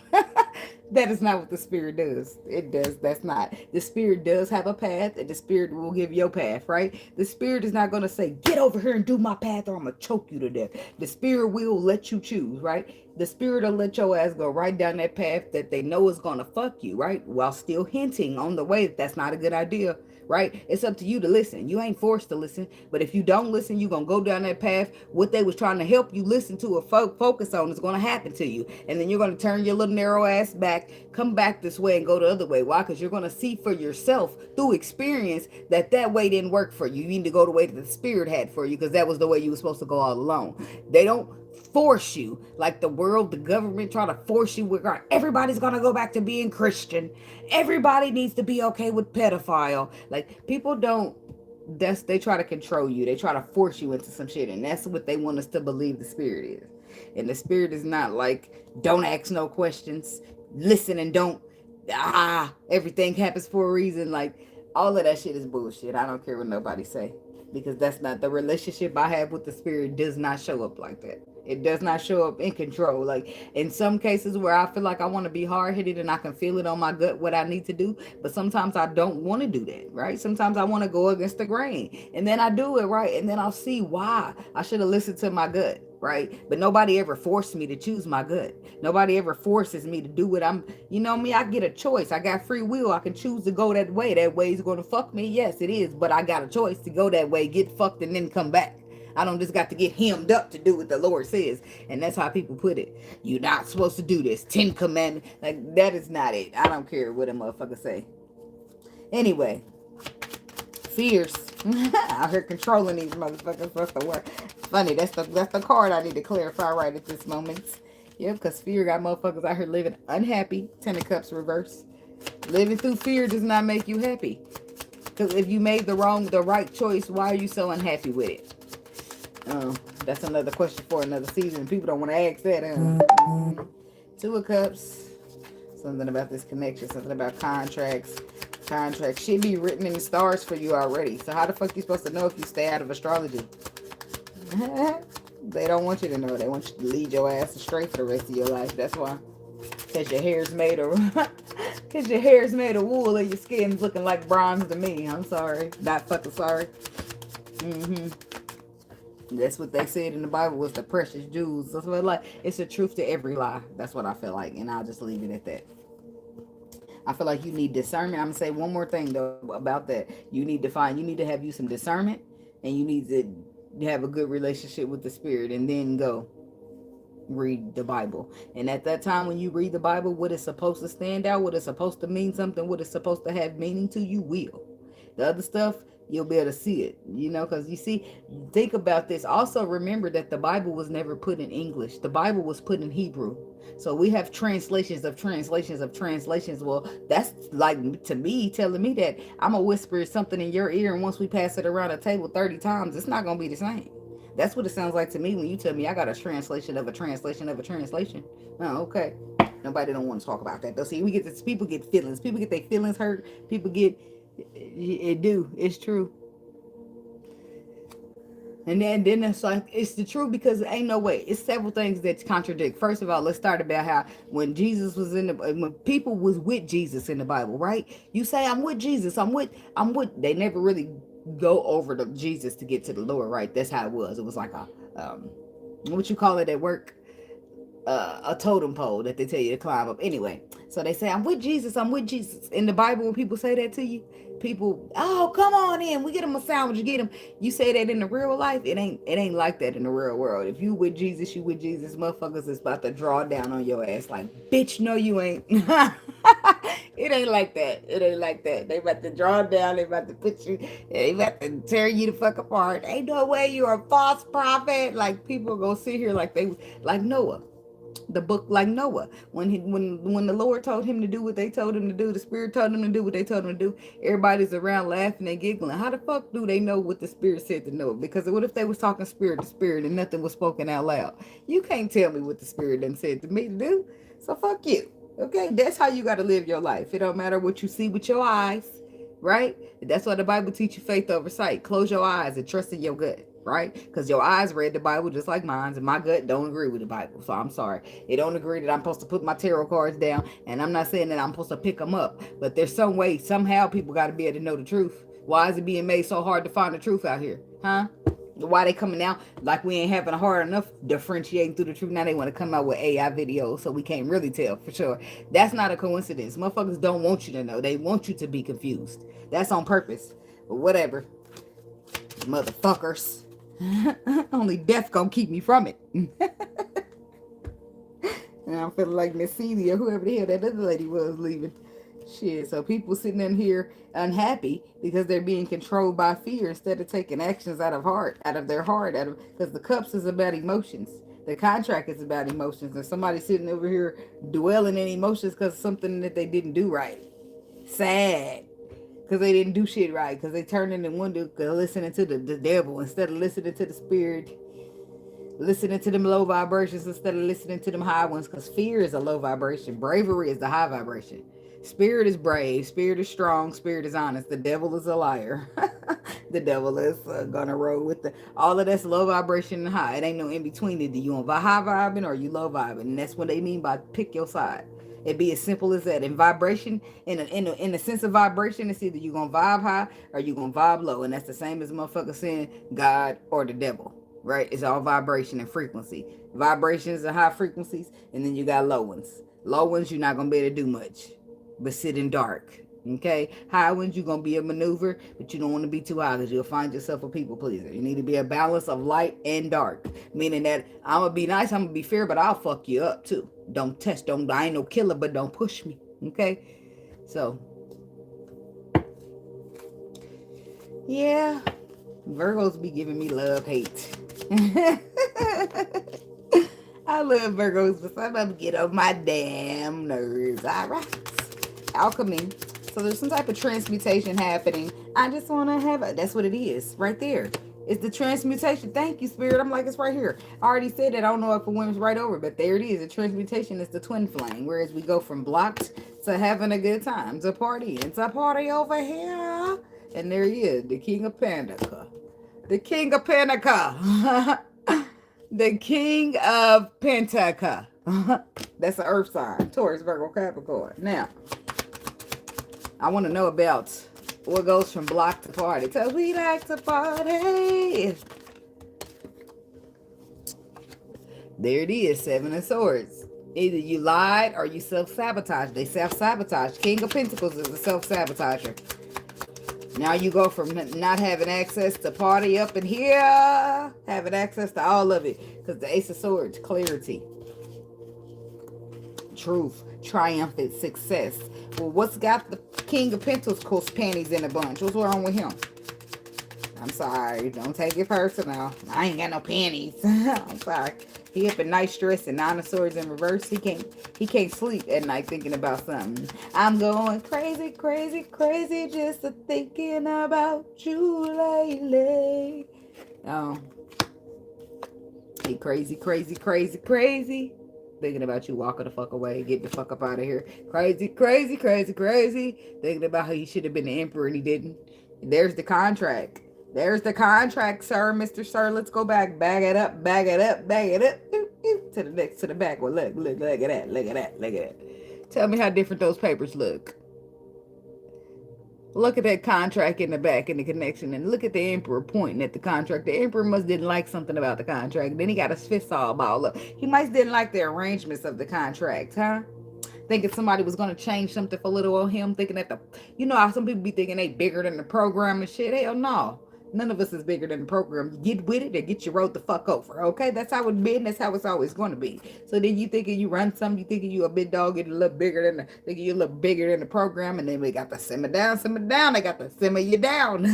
[SPEAKER 1] That is not what the spirit does. It does. That's not. The spirit does have a path, and the spirit will give your path, right? The spirit is not going to say, get over here and do my path, or I'm going to choke you to death. The spirit will let you choose, right? The spirit will let your ass go right down that path that they know is going to fuck you, right? While still hinting on the way that that's not a good idea, right? It's up to you to listen. You ain't forced to listen, but if you don't listen, you're going to go down that path. What they was trying to help you listen to or focus on is going to happen to you. And then you're going to turn your little narrow ass back, come back this way and go the other way. Why? Because you're going to see for yourself through experience that way didn't work for you. You need to go the way that the spirit had for you because that was the way you were supposed to go all along. They don't force you like the world, the government try to force you with everybody's gonna go back to being Christian. Everybody needs to be okay with pedophile. Like people don't, they try to control you. They try to force you into some shit, and that's what they want us to believe the spirit is. And the spirit is not like, don't ask no questions, listen and don't, everything happens for a reason. Like all of that shit is bullshit. I don't care what nobody say, because that's not the relationship I have with the spirit. Does not show up like that. It does not show up in control. Like in some cases where I feel like I want to be hard-headed and I can feel it on my gut what I need to do, but sometimes I don't want to do that, right? Sometimes I want to go against the grain, and then I do it, right? And then I'll see why I should have listened to my gut, right? But nobody ever forced me to choose my gut. Nobody ever forces me to do what I'm, me, I get a choice. I got free will. I can choose to go that way. That way is going to fuck me. Yes, it is. But I got a choice to go that way, get fucked, and then come back. I don't just got to get hemmed up to do what the Lord says. And that's how people put it. You're not supposed to do this. 10 commandments. Like, that is not it. I don't care what a motherfucker say. Anyway. Fears. Out here controlling these motherfuckers. What's the word? Funny. That's the card I need to clarify right at this moment. Yeah, because fear got motherfuckers out here living unhappy. 10 of Cups reverse. Living through fear does not make you happy. Because if you made the right choice, why are you so unhappy with it? That's another question for another season. People don't want to ask that. 2 of Cups. Something about this connection. Something about contracts. Contracts should be written in the stars for you already. So how the fuck you supposed to know if you stay out of astrology? They don't want you to know. They want you to lead your ass astray for the rest of your life. That's why. Because your hair's made of wool and your skin's looking like bronze to me. I'm sorry. Not fucking sorry. That's what they said in the Bible was the precious jewels. That's what it's the truth to every lie. That's what I feel like. And I'll just leave it at that. I feel like you need discernment. I'm going to say one more thing though about that. You need to have you some discernment, and you need to have a good relationship with the spirit, and then go read the Bible. And at that time when you read the Bible, what is supposed to stand out, what is supposed to mean something, what is supposed to have meaning to you will. The other stuff, you'll be able to see it, because you see, think about this. Also remember that the Bible was never put in English. The Bible was put in Hebrew. So we have translations of translations of translations. Well, that's like, to me, telling me that I'm going to whisper something in your ear, and once we pass it around the table 30 times, it's not going to be the same. That's what it sounds like to me when you tell me I got a translation of a translation of a translation. Oh, okay. Nobody don't want to talk about that. Though, see, people get feelings. People get their feelings hurt. People get... It's true. And then it's like, it's the truth, because it ain't no way. It's several things that contradict. First of all, let's start about how when Jesus was when people was with Jesus in the Bible, right? You say, I'm with Jesus, I'm with, they never really go over to Jesus to get to the Lord, right? That's how it was. It was like a, what you call it at work? A totem pole that they tell you to climb up. Anyway, so they say, I'm with Jesus, I'm with Jesus. In the Bible, when people say that to you, people, oh, come on in, we get them a sandwich, get them. You say that in the real life, it ain't like that in the real world. If you with Jesus, you with Jesus, motherfuckers is about to draw down on your ass like, bitch, no you ain't. It ain't like that. It ain't like that. They about to draw down, they about to put you, they about to tear you the fuck apart. Ain't no way you're a false prophet. Like, people are gonna sit here like they, like Noah, the book, like Noah, when the Lord told him to do what they told him to do, the Spirit told him to do what they told him to do, everybody's around laughing and giggling. How the fuck do they know what the Spirit said to Noah? Because what if they was talking spirit to spirit and nothing was spoken out loud? You can't tell me what the Spirit done said to me to do. So fuck you. Okay, that's how you got to live your life. It don't matter what you see with your eyes, right? That's why the Bible teaches faith over sight. Close your eyes and trust in your gut, right? Because your eyes read the Bible just like mine, and my gut don't agree with the Bible. So I'm sorry. It don't agree that I'm supposed to put my tarot cards down, and I'm not saying that I'm supposed to pick them up. But there's some way, somehow people got to be able to know the truth. Why is it being made so hard to find the truth out here? Huh? Why they coming out like we ain't having a hard enough differentiating through the truth? Now they want to come out with AI videos so we can't really tell for sure. That's not a coincidence. Motherfuckers don't want you to know. They want you to be confused. That's on purpose. But whatever. Motherfuckers. Only death gonna keep me from it. And I'm feeling like Neicy or whoever the hell that other lady was leaving. Shit, so people sitting in here unhappy because they're being controlled by fear instead of taking actions out of their heart, because the cups is about emotions. The contract is about emotions, and somebody sitting over here dwelling in emotions because of something that they didn't do right. Sad. Because they didn't do shit right. Because they turned into one dude listening to the devil instead of listening to the Spirit. Listening to them low vibrations instead of listening to them high ones. Because fear is a low vibration. Bravery is the high vibration. Spirit is brave. Spirit is strong. Spirit is honest. The devil is a liar. The devil is gonna roll with all of that's low vibration and high. It ain't no in between. Either you on high vibing or you low vibing. And that's what they mean by pick your side. It'd be as simple as that. In vibration, in the sense of vibration, it's either you gonna vibe high or you gonna vibe low. And that's the same as motherfucker saying God or the devil. Right? It's all vibration and frequency. Vibrations are high frequencies, and then you got low ones. Low ones, you're not gonna be able to do much, but sit in dark. Okay? High ones, you're gonna be a maneuver, but you don't want to be too high because you'll find yourself a people pleaser. You need to be a balance of light and dark. Meaning that I'm gonna be nice, I'm gonna be fair, but I'll fuck you up too. I ain't no killer, but don't push me. Okay? So yeah. Virgos be giving me love, hate. I love Virgos, but some of them get on my damn nerves. All right. Alchemy. So there's some type of transmutation happening. I just want to have it. That's what it is. Right there. It's the transmutation. Thank you, Spirit. I'm like, it's right here. I already said that. I don't know if it went right over, but there it is. The transmutation is the twin flame. Whereas we go from blocked to having a good time, to party. It's a party over here. And there he is, the King of Pentacles. The King of Pentacles. The King of Pentacles. That's an earth sign. Taurus, Virgo, Capricorn. Now, I want to know about what goes from block to party. Because we like to party. There it is, Seven of Swords. Either you lied or you self-sabotage. They self-sabotage. King of Pentacles is a self-sabotager. Now you go from not having access to party up in here, having access to all of it. Because the Ace of Swords, clarity, truth, triumphant success. Well, what's got the King of Pentacles panties in a bunch? What's wrong with him? I'm sorry. Don't take it personal. I ain't got no panties. I'm sorry. He up in nice dress and Nine of Swords in reverse. He can't sleep at night thinking about something. I'm going crazy, crazy, crazy just thinking about you lately. Oh. He crazy, crazy, crazy, crazy. Thinking about you walking the fuck away. Get the fuck up out of here. Crazy, crazy, crazy, crazy. Thinking about how he should have been the emperor and he didn't. There's the contract. There's the contract, sir, Mr. Sir. Let's go back. Bag it up, bag it up, bag it up. To the next, to the back. Well, look at that, look at that, look at that. Tell me how different those papers look. Look at that contract in the back and the connection, and look at the emperor pointing at the contract. The emperor must didn't like something about the contract. Then he got his fists all balled up. He must didn't like the arrangements of the contract, huh? Thinking somebody was going to change something for little old him, thinking that you know how some people be thinking they bigger than the program and shit. Hell no. None of us is bigger than the program. Get with it or get your road the fuck over. Okay? That's how it's been. That's how it's always going to be. So then you thinking you run something, you thinking you a big dog, get a little bigger than thinking you a little bigger than the program, and then we got to simmer down. They got to simmer you down.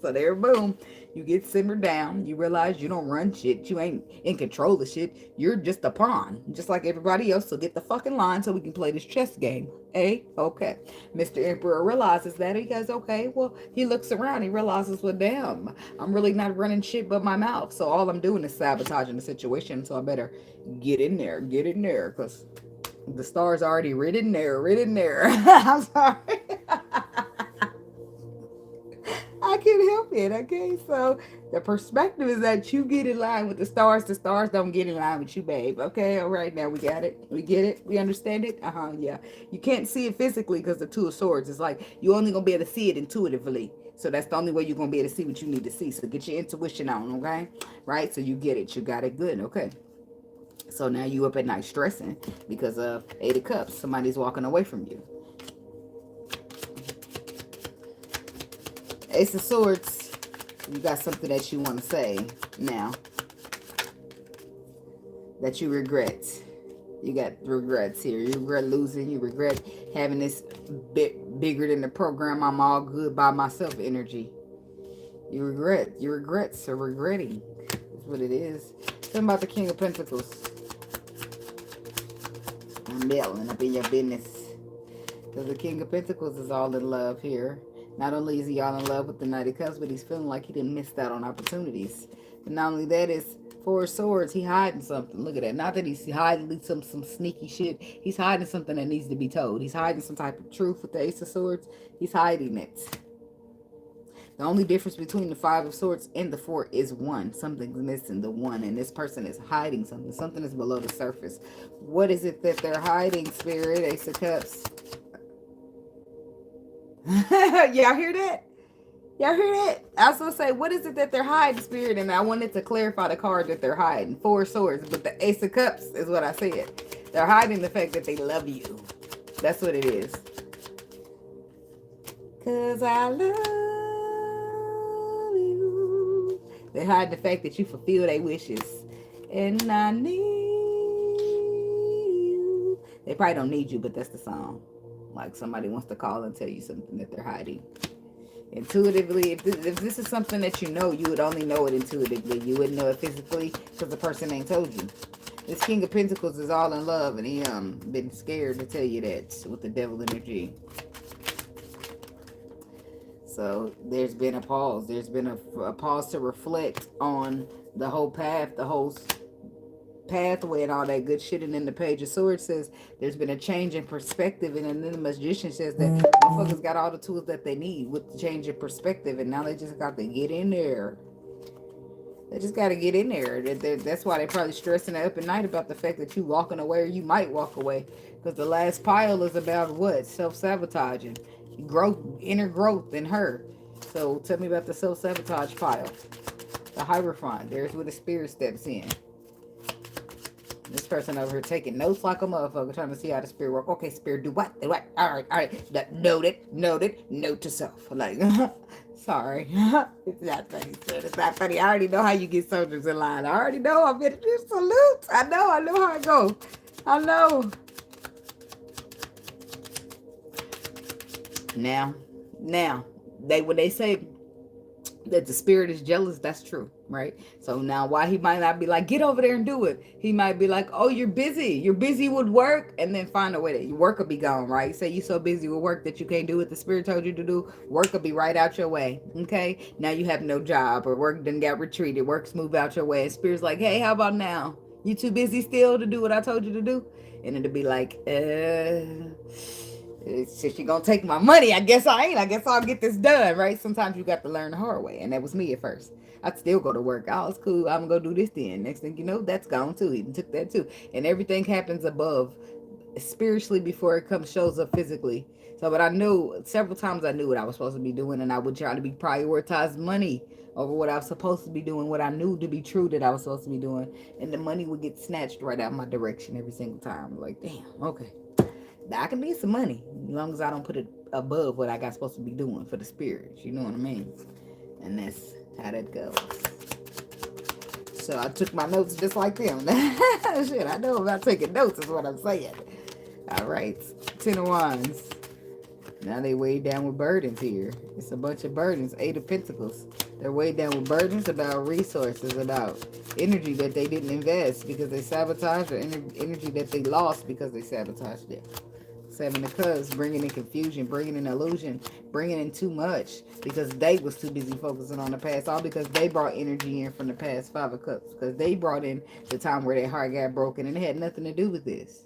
[SPEAKER 1] So there, boom. You get simmered down. You realize you don't run shit. You ain't in control of shit. You're just a pawn, just like everybody else. So get the fucking line so we can play this chess game. Okay. Mr. Emperor realizes that. He goes, okay. Well, he looks around. He realizes, well, damn, I'm really not running shit but my mouth. So all I'm doing is sabotaging the situation. So I better get in there, because the stars already written there. I'm sorry. I can't help it, okay? So the perspective is that you get in line with the stars. The stars don't get in line with you, babe. Okay, all right, now we got it. We get it. We understand it. Yeah. You can't see it physically because the Two of Swords is like you only gonna be able to see it intuitively. So that's the only way you're gonna be able to see what you need to see. So get your intuition on, okay? Right? So you get it. You got it good, okay? So now you up at night stressing because of 8 of Cups. Somebody's walking away from you. Ace of Swords, you got something that you want to say now that you regret. You got regrets here. You regret losing. You regret having this bigger than the program. I'm all good by myself energy. You regret. Your regrets are regretting. That's what it is. Something about the King of Pentacles. I'm meddling up in your business. Because the King of Pentacles is all in love here. Not only is he all in love with the Knight of Cups, but he's feeling like he didn't miss out on opportunities. But not only that, is 4 of Swords. He hiding something. Look at that. Not that he's hiding some sneaky shit. He's hiding something that needs to be told. He's hiding some type of truth with the Ace of Swords. He's hiding it. The only difference between the 5 of Swords and the 4 is 1. Something's missing, the 1. And this person is hiding something. Something is below the surface. What is it that they're hiding, Spirit? Ace of Cups. Y'all hear that? Y'all hear that? I was going to say, what is it that they're hiding, Spirit? And I wanted to clarify the card that they're hiding. 4 Swords, but the Ace of Cups is what I said. They're hiding the fact that they love you. That's what it is. Because I love you. They hide the fact that you fulfill their wishes. And I need you. They probably don't need you, but that's the song. Like somebody wants to call and tell you something that they're hiding. Intuitively, if this is something that you know, you would only know it intuitively. You wouldn't know it physically because the person ain't told you. This King of Pentacles is all in love, and he been scared to tell you that with the devil energy. So there's been a pause. There's been a pause to reflect on the whole path, the whole pathway and all that good shit. And then the Page of Swords says there's been a change in perspective, and then the Magician says that motherfuckers got all the tools that they need with the change in perspective, and now they just got to get in there. They just got to get in there. That's why they're probably stressing up at night about the fact that you walking away, or you might walk away, because the last pile is about what? Self-sabotaging, growth, inner growth in her. So tell me about the self-sabotage pile. The Hierophant, there's where the Spirit steps in. This person over here taking notes like a motherfucker, trying to see how the Spirit work. Okay, Spirit, do what? Do what? All right. Noted. Note to self. Like, sorry. It's not funny, Spirit. It's not funny. I already know how you get soldiers in line. I already know. I'm going to do salutes. I know how it goes. I know. Now, when they say that the Spirit is jealous, that's true, right? So now why he might not be like, get over there and do it. He might be like, oh, you're busy. You're busy with work, and then find a way that your work will be gone, right? Say you so busy with work that you can't do what the Spirit told you to do. Work will be right out your way, okay? Now you have no job, or work done got retreated. Work's moved out your way. And Spirit's like, hey, how about now? You too busy still to do what I told you to do? And it'll be like, Since she gonna take my money, I guess I ain't. I guess I'll get this done, right? Sometimes you got to learn the hard way, and that was me at first. I'd still go to work. Oh, it's cool. I'm gonna go do this then. Next thing you know, that's gone too. He took that too, and everything happens above, spiritually before it comes shows up physically. So, but I knew several times I knew what I was supposed to be doing, and I would try to be prioritize money over what I was supposed to be doing, what I knew to be true that I was supposed to be doing, and the money would get snatched right out of my direction every single time. Like, damn, okay. I can need some money as long as I don't put it above what I got supposed to be doing for the spirits. You know what I mean? And that's how that goes. So I took my notes just like them. Shit, I know about taking notes is what I'm saying. All right. 10 of Wands. Now they weighed down with burdens here. It's a bunch of burdens. 8 of Pentacles. They're weighed down with burdens about resources, about energy that they didn't invest because they sabotaged, or energy that they lost because they sabotaged it. 7 of Cups, bringing in confusion, bringing in illusion, bringing in too much because they was too busy focusing on the past, all because they brought energy in from the past. 5 of Cups, because they brought in the time where their heart got broken and it had nothing to do with this.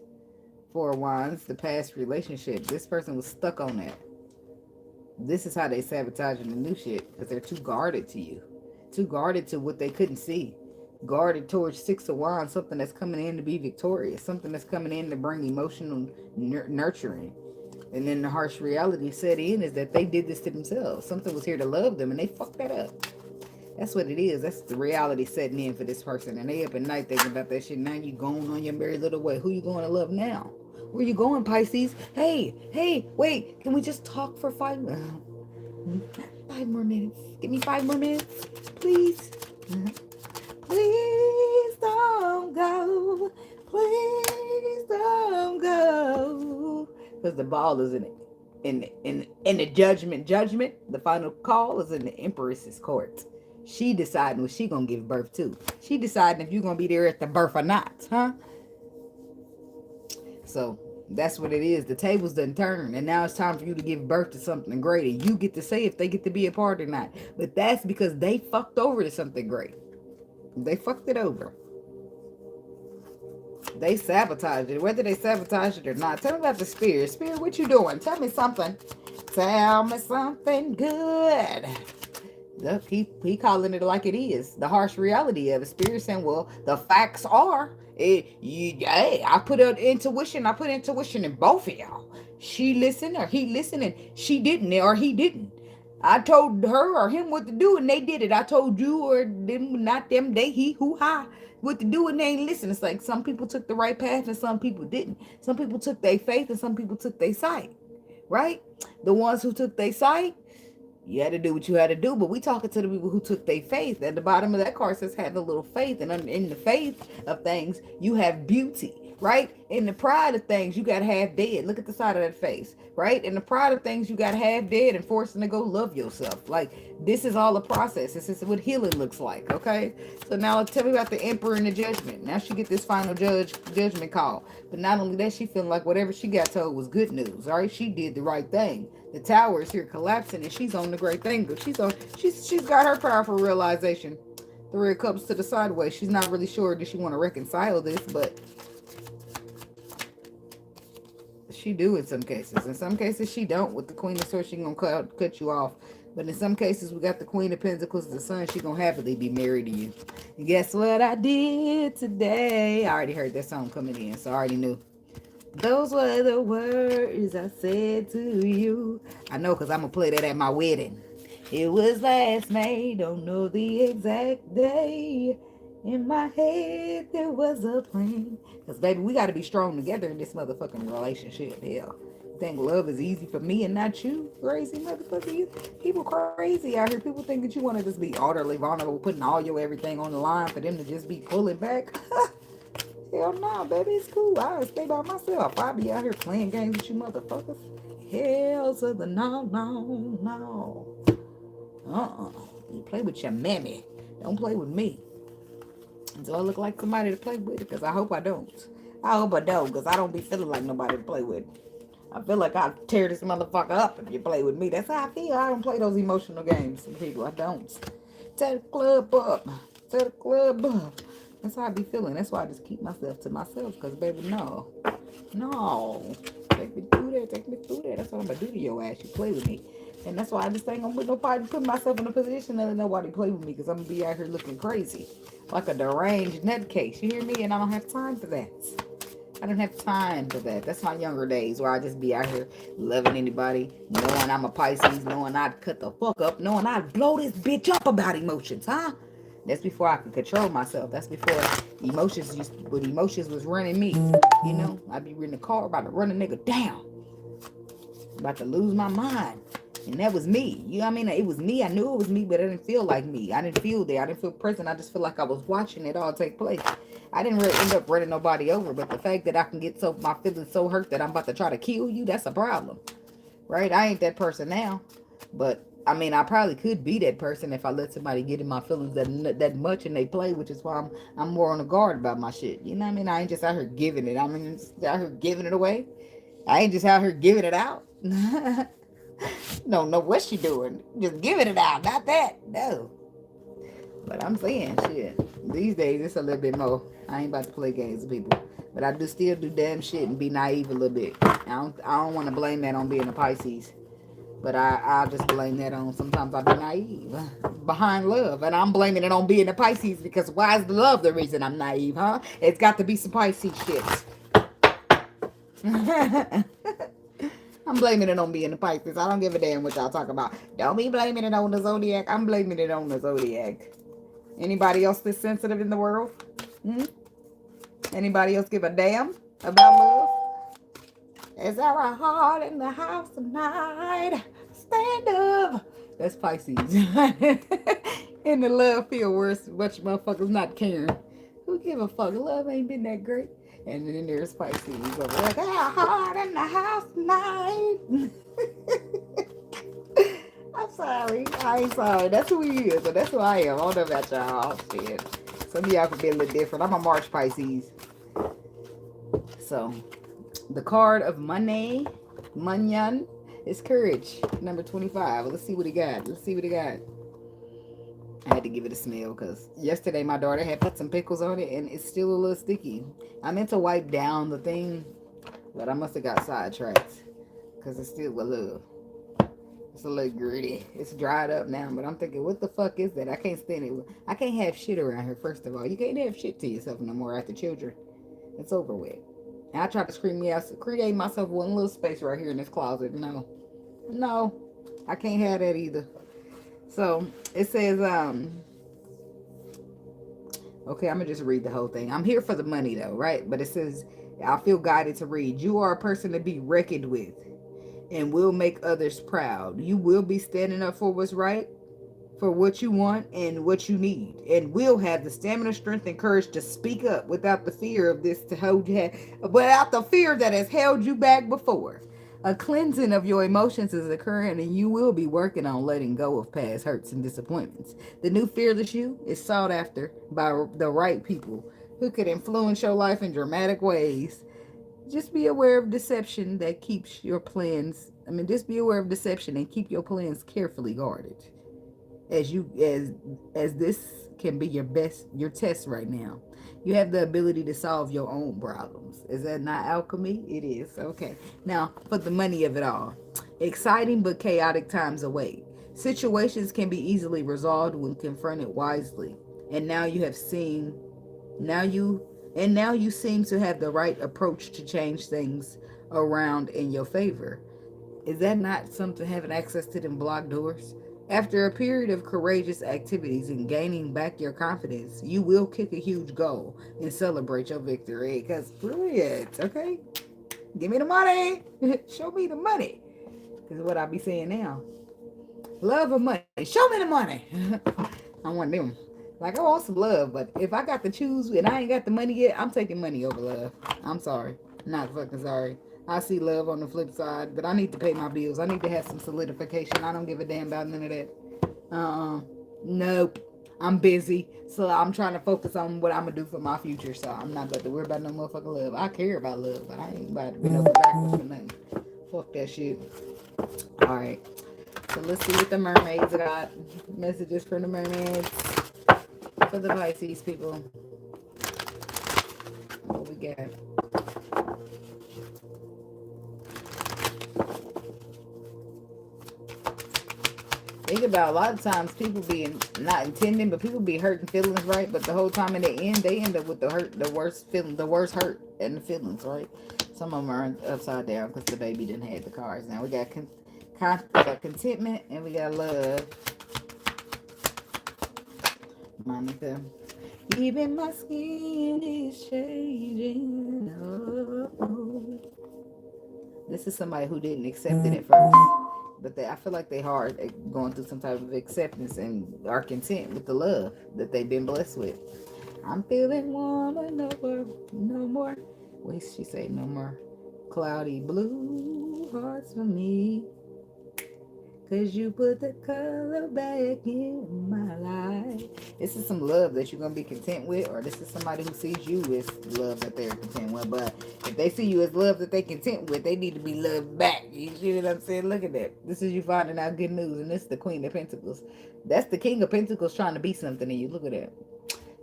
[SPEAKER 1] 4 of Wands, the past relationship. This person was stuck on that. This is how they sabotaging the new shit, because they're too guarded to you. Too guarded to what they couldn't see. Guarded towards 6 of Wands, something that's coming in to be victorious. Something that's coming in to bring emotional nurturing. And then the harsh reality set in is that they did this to themselves. Something was here to love them and they fucked that up. That's what it is. That's the reality setting in for this person. And they up at night thinking about that shit. Now you going on your merry little way. Who you going to love now? Where you going, Pisces? Hey, wait. Can we just talk for 5 more minutes? Give me 5 more minutes, please. Please don't go. Please don't go. Because the ball is in the judgment. The final call is in the Empress's court. She deciding what she gonna give birth to. She deciding if you're gonna be there at the birth or not, huh? So that's what it is. The tables done turned, and now it's time for you to give birth to something great, and you get to say if they get to be a part or not. But that's because they fucked over to something great. They fucked it over. They sabotaged it. Whether they sabotaged it or not. Tell me about the spirit. Spirit, what you doing? Tell me something. Tell me something good. Look, he calling it like it is. The harsh reality of it. Spirit saying, well, the facts are. I put intuition in both of y'all. She listened or he listened, and she didn't or he didn't. I told her or him what to do and they did it. I told you or them, not them, they, he, who, I, what to do and they ain't listen. It's like some people took the right path and some people didn't. Some people took their faith and some people took their sight, right? The ones who took their sight, you had to do what you had to do, but we talking to the people who took their faith. At the bottom of that card says have a little faith, and in the faith of things, you have beauty, right? In the pride of things, you got half dead. Look at the side of that face, right? In the pride of things, you got half dead and forcing to go love yourself. Like, this is all a process. This is what healing looks like, okay? So now tell me about the Emperor and the Judgment. Now she get this final judgment call. But not only that, she feeling like whatever she got told was good news, all right? She did the right thing. The tower is here collapsing, and she's on the great thing. But she's got her powerful realization. 3 of Cups to the sideways. She's not really sure that she want to reconcile this, but she do in some cases. In some cases, she don't. With the Queen of Swords, she gonna cut you off. But in some cases, we got the Queen of Pentacles, the Sun. She gonna happily be married to you. And guess what I did today? I already heard that song coming in, so I already knew. Those were the words I said to you. I know, because I'm going to play that at my wedding. It was last May, don't know the exact day. In my head, there was a plan. Because, baby, we got to be strong together in this motherfucking relationship. Hell, you think love is easy for me and not you? Crazy motherfucker. You people crazy out here. People think that you want to just be utterly vulnerable, putting all your everything on the line for them to just be pulling back. Hell no, baby, it's cool. I'll stay by myself. I'll be out here playing games with you motherfuckers. Hell to the no. You play with your mammy. Don't play with me. Do I look like somebody to play with? Because I hope I don't. Because I don't be feeling like nobody to play with. I feel like I'll tear this motherfucker up if you play with me. That's how I feel. I don't play those emotional games with people. I don't. Tear the club up. Tear the club up. That's how I be feeling. That's why I just keep myself to myself. Because, baby, no. No. Take me through that. Take me through that. That's what I'm going to do to your ass. You play with me. And that's why I just ain't going to put myself in a position to let nobody play with me because I'm going to be out here looking crazy. Like a deranged nutcase. You hear me? And I don't have time for that. I don't have time for that. That's my younger days where I just be out here loving anybody, knowing I'm a Pisces, knowing I'd cut the fuck up, knowing I'd blow this bitch up about emotions, huh? That's before I could control myself. That's before emotions was running me. You know, I'd be in the car about to run a nigga down. About to lose my mind. And that was me. You know what I mean? It was me. I knew it was me, but it didn't feel like me. I didn't feel there. I didn't feel present. I just feel like I was watching it all take place. I didn't really end up running nobody over, but the fact that I can get my feelings so hurt that I'm about to try to kill you, that's a problem. Right? I ain't that person now. But, I mean, I probably could be that person if I let somebody get in my feelings that much and they play, which is why I'm more on the guard about my shit. You know what I mean? I ain't just out here giving it. I mean, just out here giving it away. I ain't just out here giving it out. Don't know what she doing. Just giving it out. Not that. No. But I'm saying, shit. These days, it's a little bit more. I ain't about to play games with people. But I still do damn shit and be naive a little bit. I don't want to blame that on being a Pisces. But I'll just blame that on sometimes I be naive behind love. And I'm blaming it on being a Pisces because why is love the reason I'm naive, huh? It's got to be some Pisces shit. I'm blaming it on being a Pisces. I don't give a damn what y'all talk about. Don't be blaming it on the zodiac. I'm blaming it on the zodiac. Anybody else this sensitive in the world? Anybody else give a damn about love? Is there a heart in the house tonight? Stand up. That's Pisces. In the love field where it's much motherfuckers not caring. Who give a fuck? Love ain't been that great. And then there's Pisces. Over there. There's a heart in the house tonight. I'm sorry. I ain't sorry. That's who he is. But that's who I am. I don't know about y'all. Shit. Some of y'all could be a little different. I'm a March Pisces. So, the card of money, Manyan, is courage. Number 25. Let's see what he got. I had to give it a smell because yesterday my daughter had put some pickles on it and it's still a little sticky. I meant to wipe down the thing, but I must have got sidetracked because it's still a little gritty. It's dried up now, but I'm thinking, what the fuck is that? I can't stand it. I can't have shit around here, first of all. You can't have shit to yourself no more after children. It's over with. And I tried to create myself one little space right here in this closet. No, I can't have that either. So it says, okay, I'm gonna just read the whole thing. I'm here for the money though, right? But it says, I feel guided to read. You are a person to be reckoned with and will make others proud. You will be standing up for what's right, for what you want and what you need, and will have the stamina, strength, and courage to speak up without the fear of this to hold you, without the fear that has held you back before. A cleansing of your emotions is occurring, and you will be working on letting go of past hurts and disappointments. The new fearless you is sought after by the right people who could influence your life in dramatic ways. Just be aware of deception that keeps your plans. Just be aware of deception and keep your plans carefully guarded. As this can be your test right now. You have the ability to solve your own problems. Is that not alchemy? It is. Okay. Now, for the money of it all. Exciting but chaotic times await. Situations can be easily resolved when confronted wisely. And now you seem to have the right approach to change things around in your favor. Is that not something, having access to them blocked doors? After a period of courageous activities and gaining back your confidence, you will kick a huge goal and celebrate your victory. Because, brilliant, okay? Give me the money. Show me the money. This is what I be saying now. Love or money? Show me the money. I want them. Like, I want some love, but if I got to choose and I ain't got the money yet, I'm taking money over love. I'm sorry. Not fucking sorry. I see love on the flip side, but I need to pay my bills. I need to have some solidification. I don't give a damn about none of that. Nope. I'm busy, so I'm trying to focus on what I'm going to do for my future, so I'm not about to worry about no motherfucking love. I care about love, but I ain't about to be no backwards for nothing. Fuck that shit. Alright. So let's see what the mermaids got. Messages from the mermaids. For the Pisces people. What we got? Think about a lot of times people being not intending, but people be hurting feelings, right? But the whole time in the end, they end up with the hurt, the worst feeling, the worst hurt and the feelings, right? Some of them are upside down because the baby didn't have the cards. Now we got contentment and we got love. Monica. Even my skin is changing. Oh. This is somebody who didn't accept it at first. But I feel like they hard at going through some type of acceptance and are content with the love that they've been blessed with. I'm feeling warmer, no more. Wait, she say no more cloudy blue hearts for me. Cause you put the color back in my life. This is some love that you're going to be content with, or this is somebody who sees you as love that they're content with. But if they see you as love that they're content with, they need to be loved back. You see what I'm saying? Look at that. This is you finding out good news, and this is the Queen of Pentacles. That's the King of Pentacles trying to be something in you. Look at that.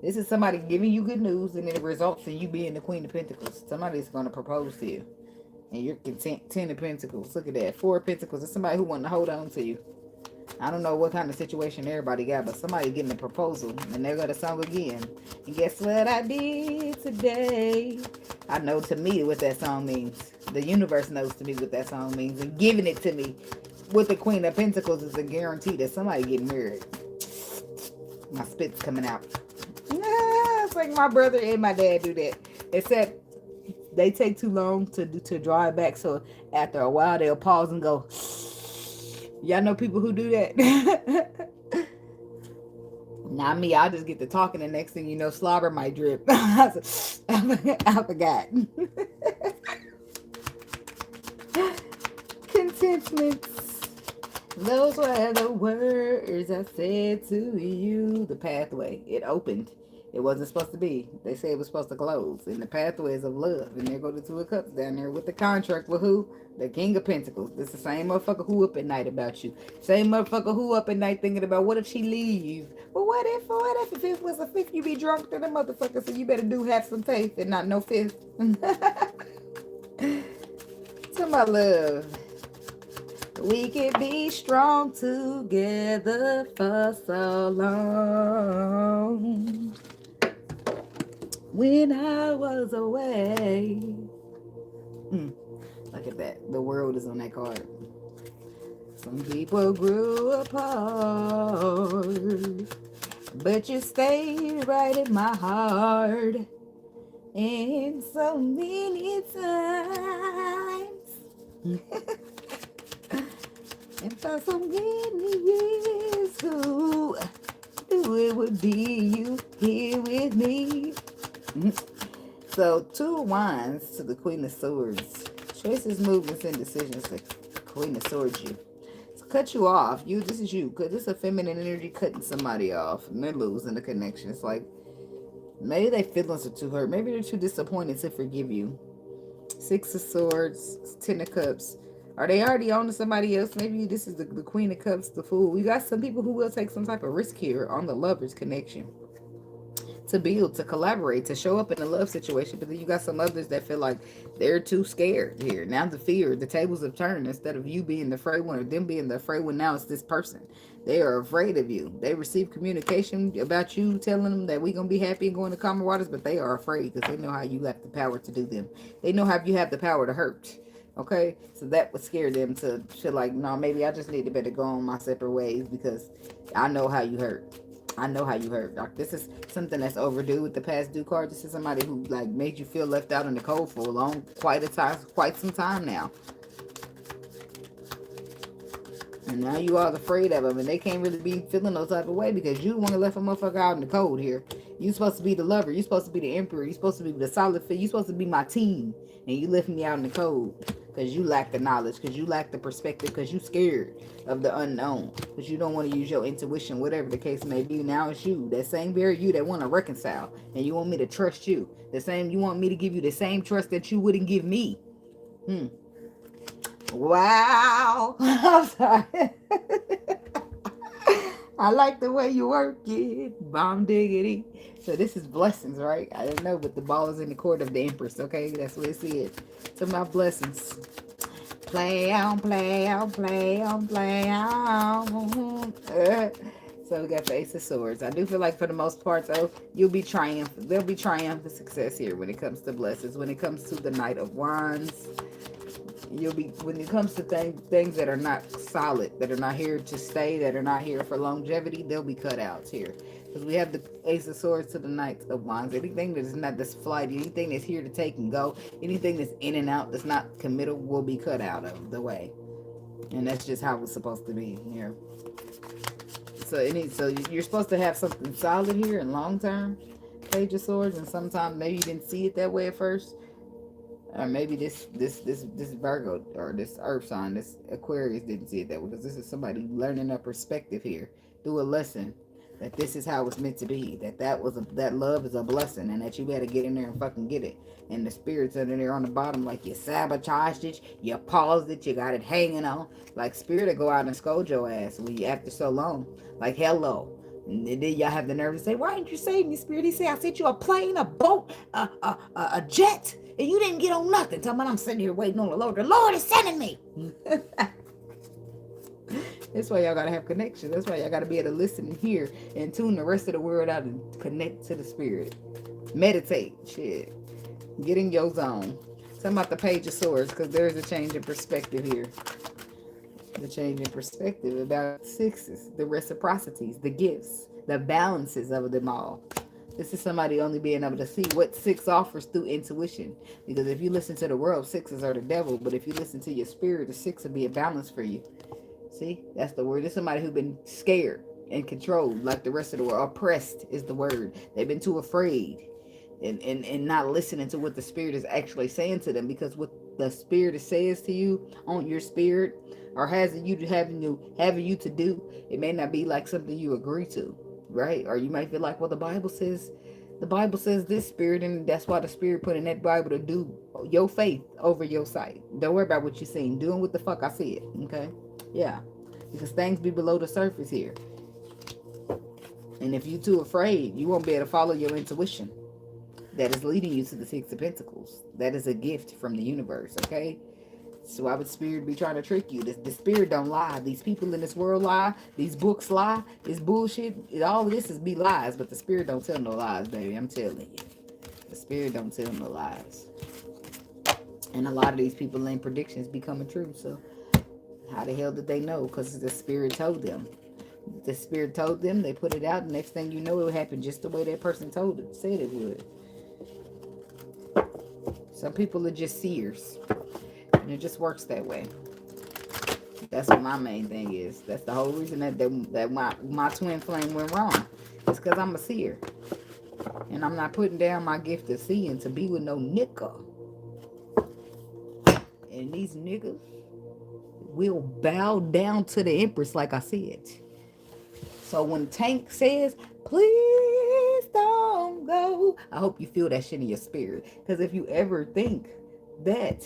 [SPEAKER 1] This is somebody giving you good news, and it results in you being the Queen of Pentacles. Somebody's going to propose to you. And you're content. 10 of Pentacles. Look at that. 4 of Pentacles. It's somebody who wants to hold on to you. I don't know what kind of situation everybody got, but somebody getting a proposal. And they're going to song again. And guess what I did today? I know to me what that song means. The universe knows to me what that song means. And giving it to me with the Queen of Pentacles is a guarantee that somebody getting married. My spit's coming out. It's like my brother and my dad do that. Except they take too long to drive back, so after a while they'll pause and go. Y'all know people who do that? Not me. I'll just get to talking, and next thing you know, slobber might drip. I forgot. Contentment. Those were the words I said to you. The pathway. It opened. It wasn't supposed to be. They say it was supposed to close. In the pathways of love. And there go the 2 of Cups down there with the contract with who? The King of Pentacles. This is the same motherfucker who up at night about you. Same motherfucker who up at night thinking about what if she leave? But what if it was a fifth, you be drunk to the motherfucker, so you better do have some faith and not no fifth. To my love. We can be strong together for so long. When I was away. Look at that. The world is on that card. Some people grew apart, but you stayed right in my heart. And so many times. And for so many years, who knew it would be you here with me? So 2 of Wands to the Queen of Swords. Choices, movements, and decisions. The Queen of Swords you. So cut you off. This is you. Because this is a feminine energy cutting somebody off. And they're losing the connection. It's like, maybe their feelings are too hurt. Maybe they're too disappointed to forgive you. 6 of Swords. 10 of Cups. Are they already on to somebody else? Maybe this is the Queen of Cups, the Fool. We got some people who will take some type of risk here on the lover's connection. To build, to collaborate, to show up in a love situation. But then you got some others that feel like they're too scared here. Now the fear, the tables have turned. Instead of you being the afraid one or them being the afraid one, now it's this person. They are afraid of you. They receive communication about you telling them that we're going to be happy and going to calmer waters, but they are afraid because they know how you have the power to do them. They know how you have the power to hurt. Okay, so that would scare them to feel like, no, maybe I just need to better go on my separate ways because I know how you hurt. I know how you hurt, Doc. This is something that's overdue with the past due card. This is somebody who like made you feel left out in the cold for quite some time now. And now you are afraid of them, and they can't really be feeling those type of way because you want to left a motherfucker out in the cold here. You're supposed to be the lover. You're supposed to be the emperor. You're supposed to be the solid fit. You're supposed to be my team, and you left me out in the cold because you lack the knowledge, because you lack the perspective, because you scared of the unknown, because you don't want to use your intuition, whatever the case may be. Now it's you, that same very you that want to reconcile, and you want me to trust you. The same, you want me to give you the same trust that you wouldn't give me. Wow. I'm sorry. I like the way you work it. Bomb diggity. So this is blessings, right? I didn't know, but the ball is in the court of the Empress, okay? That's what it said. So my blessings. Play on, play on, play on, play on. So we got the Ace of Swords. I do feel like for the most part, though, you'll be triumphant. There'll be triumphant success here when it comes to blessings. When it comes to the Knight of Wands, you'll be, when it comes to things that are not solid, that are not here to stay, that are not here for longevity, they'll be cut out here. Because we have the Ace of Swords to the Knight of Wands. Anything that is not this flighty, anything that's here to take and go, anything that's in and out, that's not committal, will be cut out of the way. And that's just how it's supposed to be here. So you're supposed to have something solid here and long term, Page of Swords, and sometimes maybe you didn't see it that way at first. Or maybe this Virgo or this Earth sign, this Aquarius didn't see it that way, because this is somebody learning a perspective here through a lesson, that this is how it's meant to be, that love is a blessing, and that you better get in there and fucking get it. And the spirits are in there on the bottom, like you sabotaged it, you paused it, you got it hanging on. Like spirit will go out and scold your ass when you after so long. Like hello. And then y'all have the nerve to say, why didn't you save me, spirit? He said, I sent you a plane, a boat, a jet, and you didn't get on nothing. Talking about I'm sitting here waiting on the Lord. The Lord is sending me. That's why y'all gotta have connection. That's why y'all gotta be able to listen and hear and tune the rest of the world out and connect to the spirit. Meditate. Shit. Get in your zone. Talking about the Page of Swords, because there's a change in perspective here. The change in perspective about sixes, the reciprocities, the gifts, the balances of them all. This is somebody only being able to see what six offers through intuition. Because if you listen to the world, sixes are the devil. But if you listen to your spirit, the six will be a balance for you. See, that's the word. It's somebody who's been scared and controlled like the rest of the world. Oppressed is the word. They've been too afraid and not listening to what the spirit is actually saying to them, because what the spirit says to you on your spirit, or having you to do, it may not be like something you agree to, right? Or you might feel like, well, the Bible says this, spirit, and that's why the spirit put in that Bible to do your faith over your sight. Don't worry about what you're seeing, doing what the fuck I said. Okay, yeah, because things be below the surface here, and if you're too afraid, you won't be able to follow your intuition that is leading you to the Six of Pentacles. That is a gift from the universe. Okay, so why would spirit be trying to trick you? The spirit don't lie. These people in this world lie. These books lie. This bullshit. All of this is be lies, but the spirit don't tell no lies, baby. I'm telling you. The spirit don't tell no lies. And a lot of these people in predictions be coming true. So how the hell did they know? Because the spirit told them. The spirit told them. They put it out. The next thing you know, it would happen just the way that person said it would. Some people are just seers. And it just works that way. That's what my main thing is. That's the whole reason that my twin flame went wrong. It's because I'm a seer. And I'm not putting down my gift of seeing to be with no nigga. And these niggas will bow down to the Empress, like I said. So when Tank says, please don't go, I hope you feel that shit in your spirit. Because if you ever think that,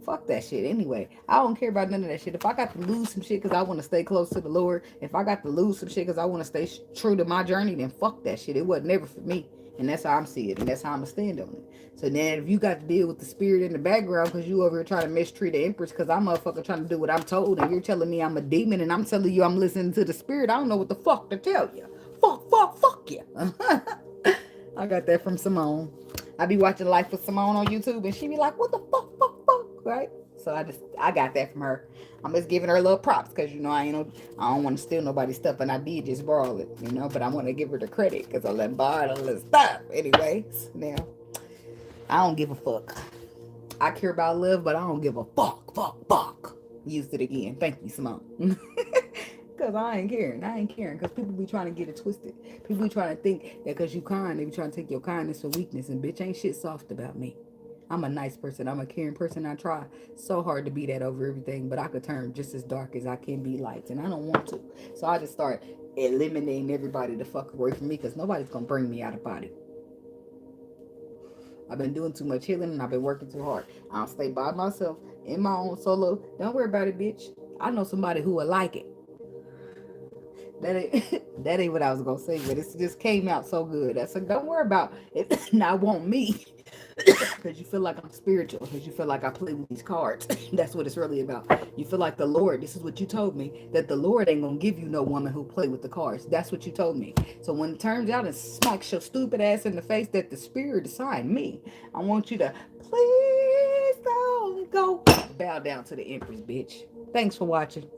[SPEAKER 1] fuck that shit anyway. I don't care about none of that shit. If I got to lose some shit because I want to stay close to the Lord, if I got to lose some shit because I want to stay true to my journey, then fuck that shit. It wasn't never for me. And that's how I'm seeing it. And that's how I'm going to stand on it. So then if you got to deal with the spirit in the background because you over here trying to mistreat the Empress because I'm motherfucker trying to do what I'm told, and you're telling me I'm a demon and I'm telling you I'm listening to the spirit, I don't know what the fuck to tell you. Fuck you. I got that from Simone. I be watching Life with Simone on YouTube and she be like, what the fuck, right? So I got that from her. I'm just giving her little props because, you know, I don't want to steal nobody's stuff, and I did just borrow it, you know, but I want to give her the credit because I let borrow all this stuff. Anyways, now, I don't give a fuck. I care about love, but I don't give a fuck. Used it again. Thank you, Simone. Because I ain't caring because people be trying to get it twisted. People be trying to think that because you kind, they be trying to take your kindness for weakness, and bitch, ain't shit soft about me. I'm a nice person. I'm a caring person. I try so hard to be that over everything, but I could turn just as dark as I can be light, and I don't want to. So I just start eliminating everybody the fuck away from me because nobody's going to bring me out of body. I've been doing too much healing, and I've been working too hard. I'll stay by myself in my own solo. Don't worry about it, bitch. I know somebody who will like it. That ain't what I was gonna say, but it just came out so good. I said, don't worry about it. Not want me, because you feel like I'm spiritual, because you feel like I play with these cards. That's what it's really about. You feel like the Lord. This is what you told me, that the Lord ain't gonna give you no woman who play with the cards. That's what you told me. So when it turns out and smacks your stupid ass in the face that the spirit assigned me, I want you to please don't go bow down to the Empress, bitch. Thanks for watching.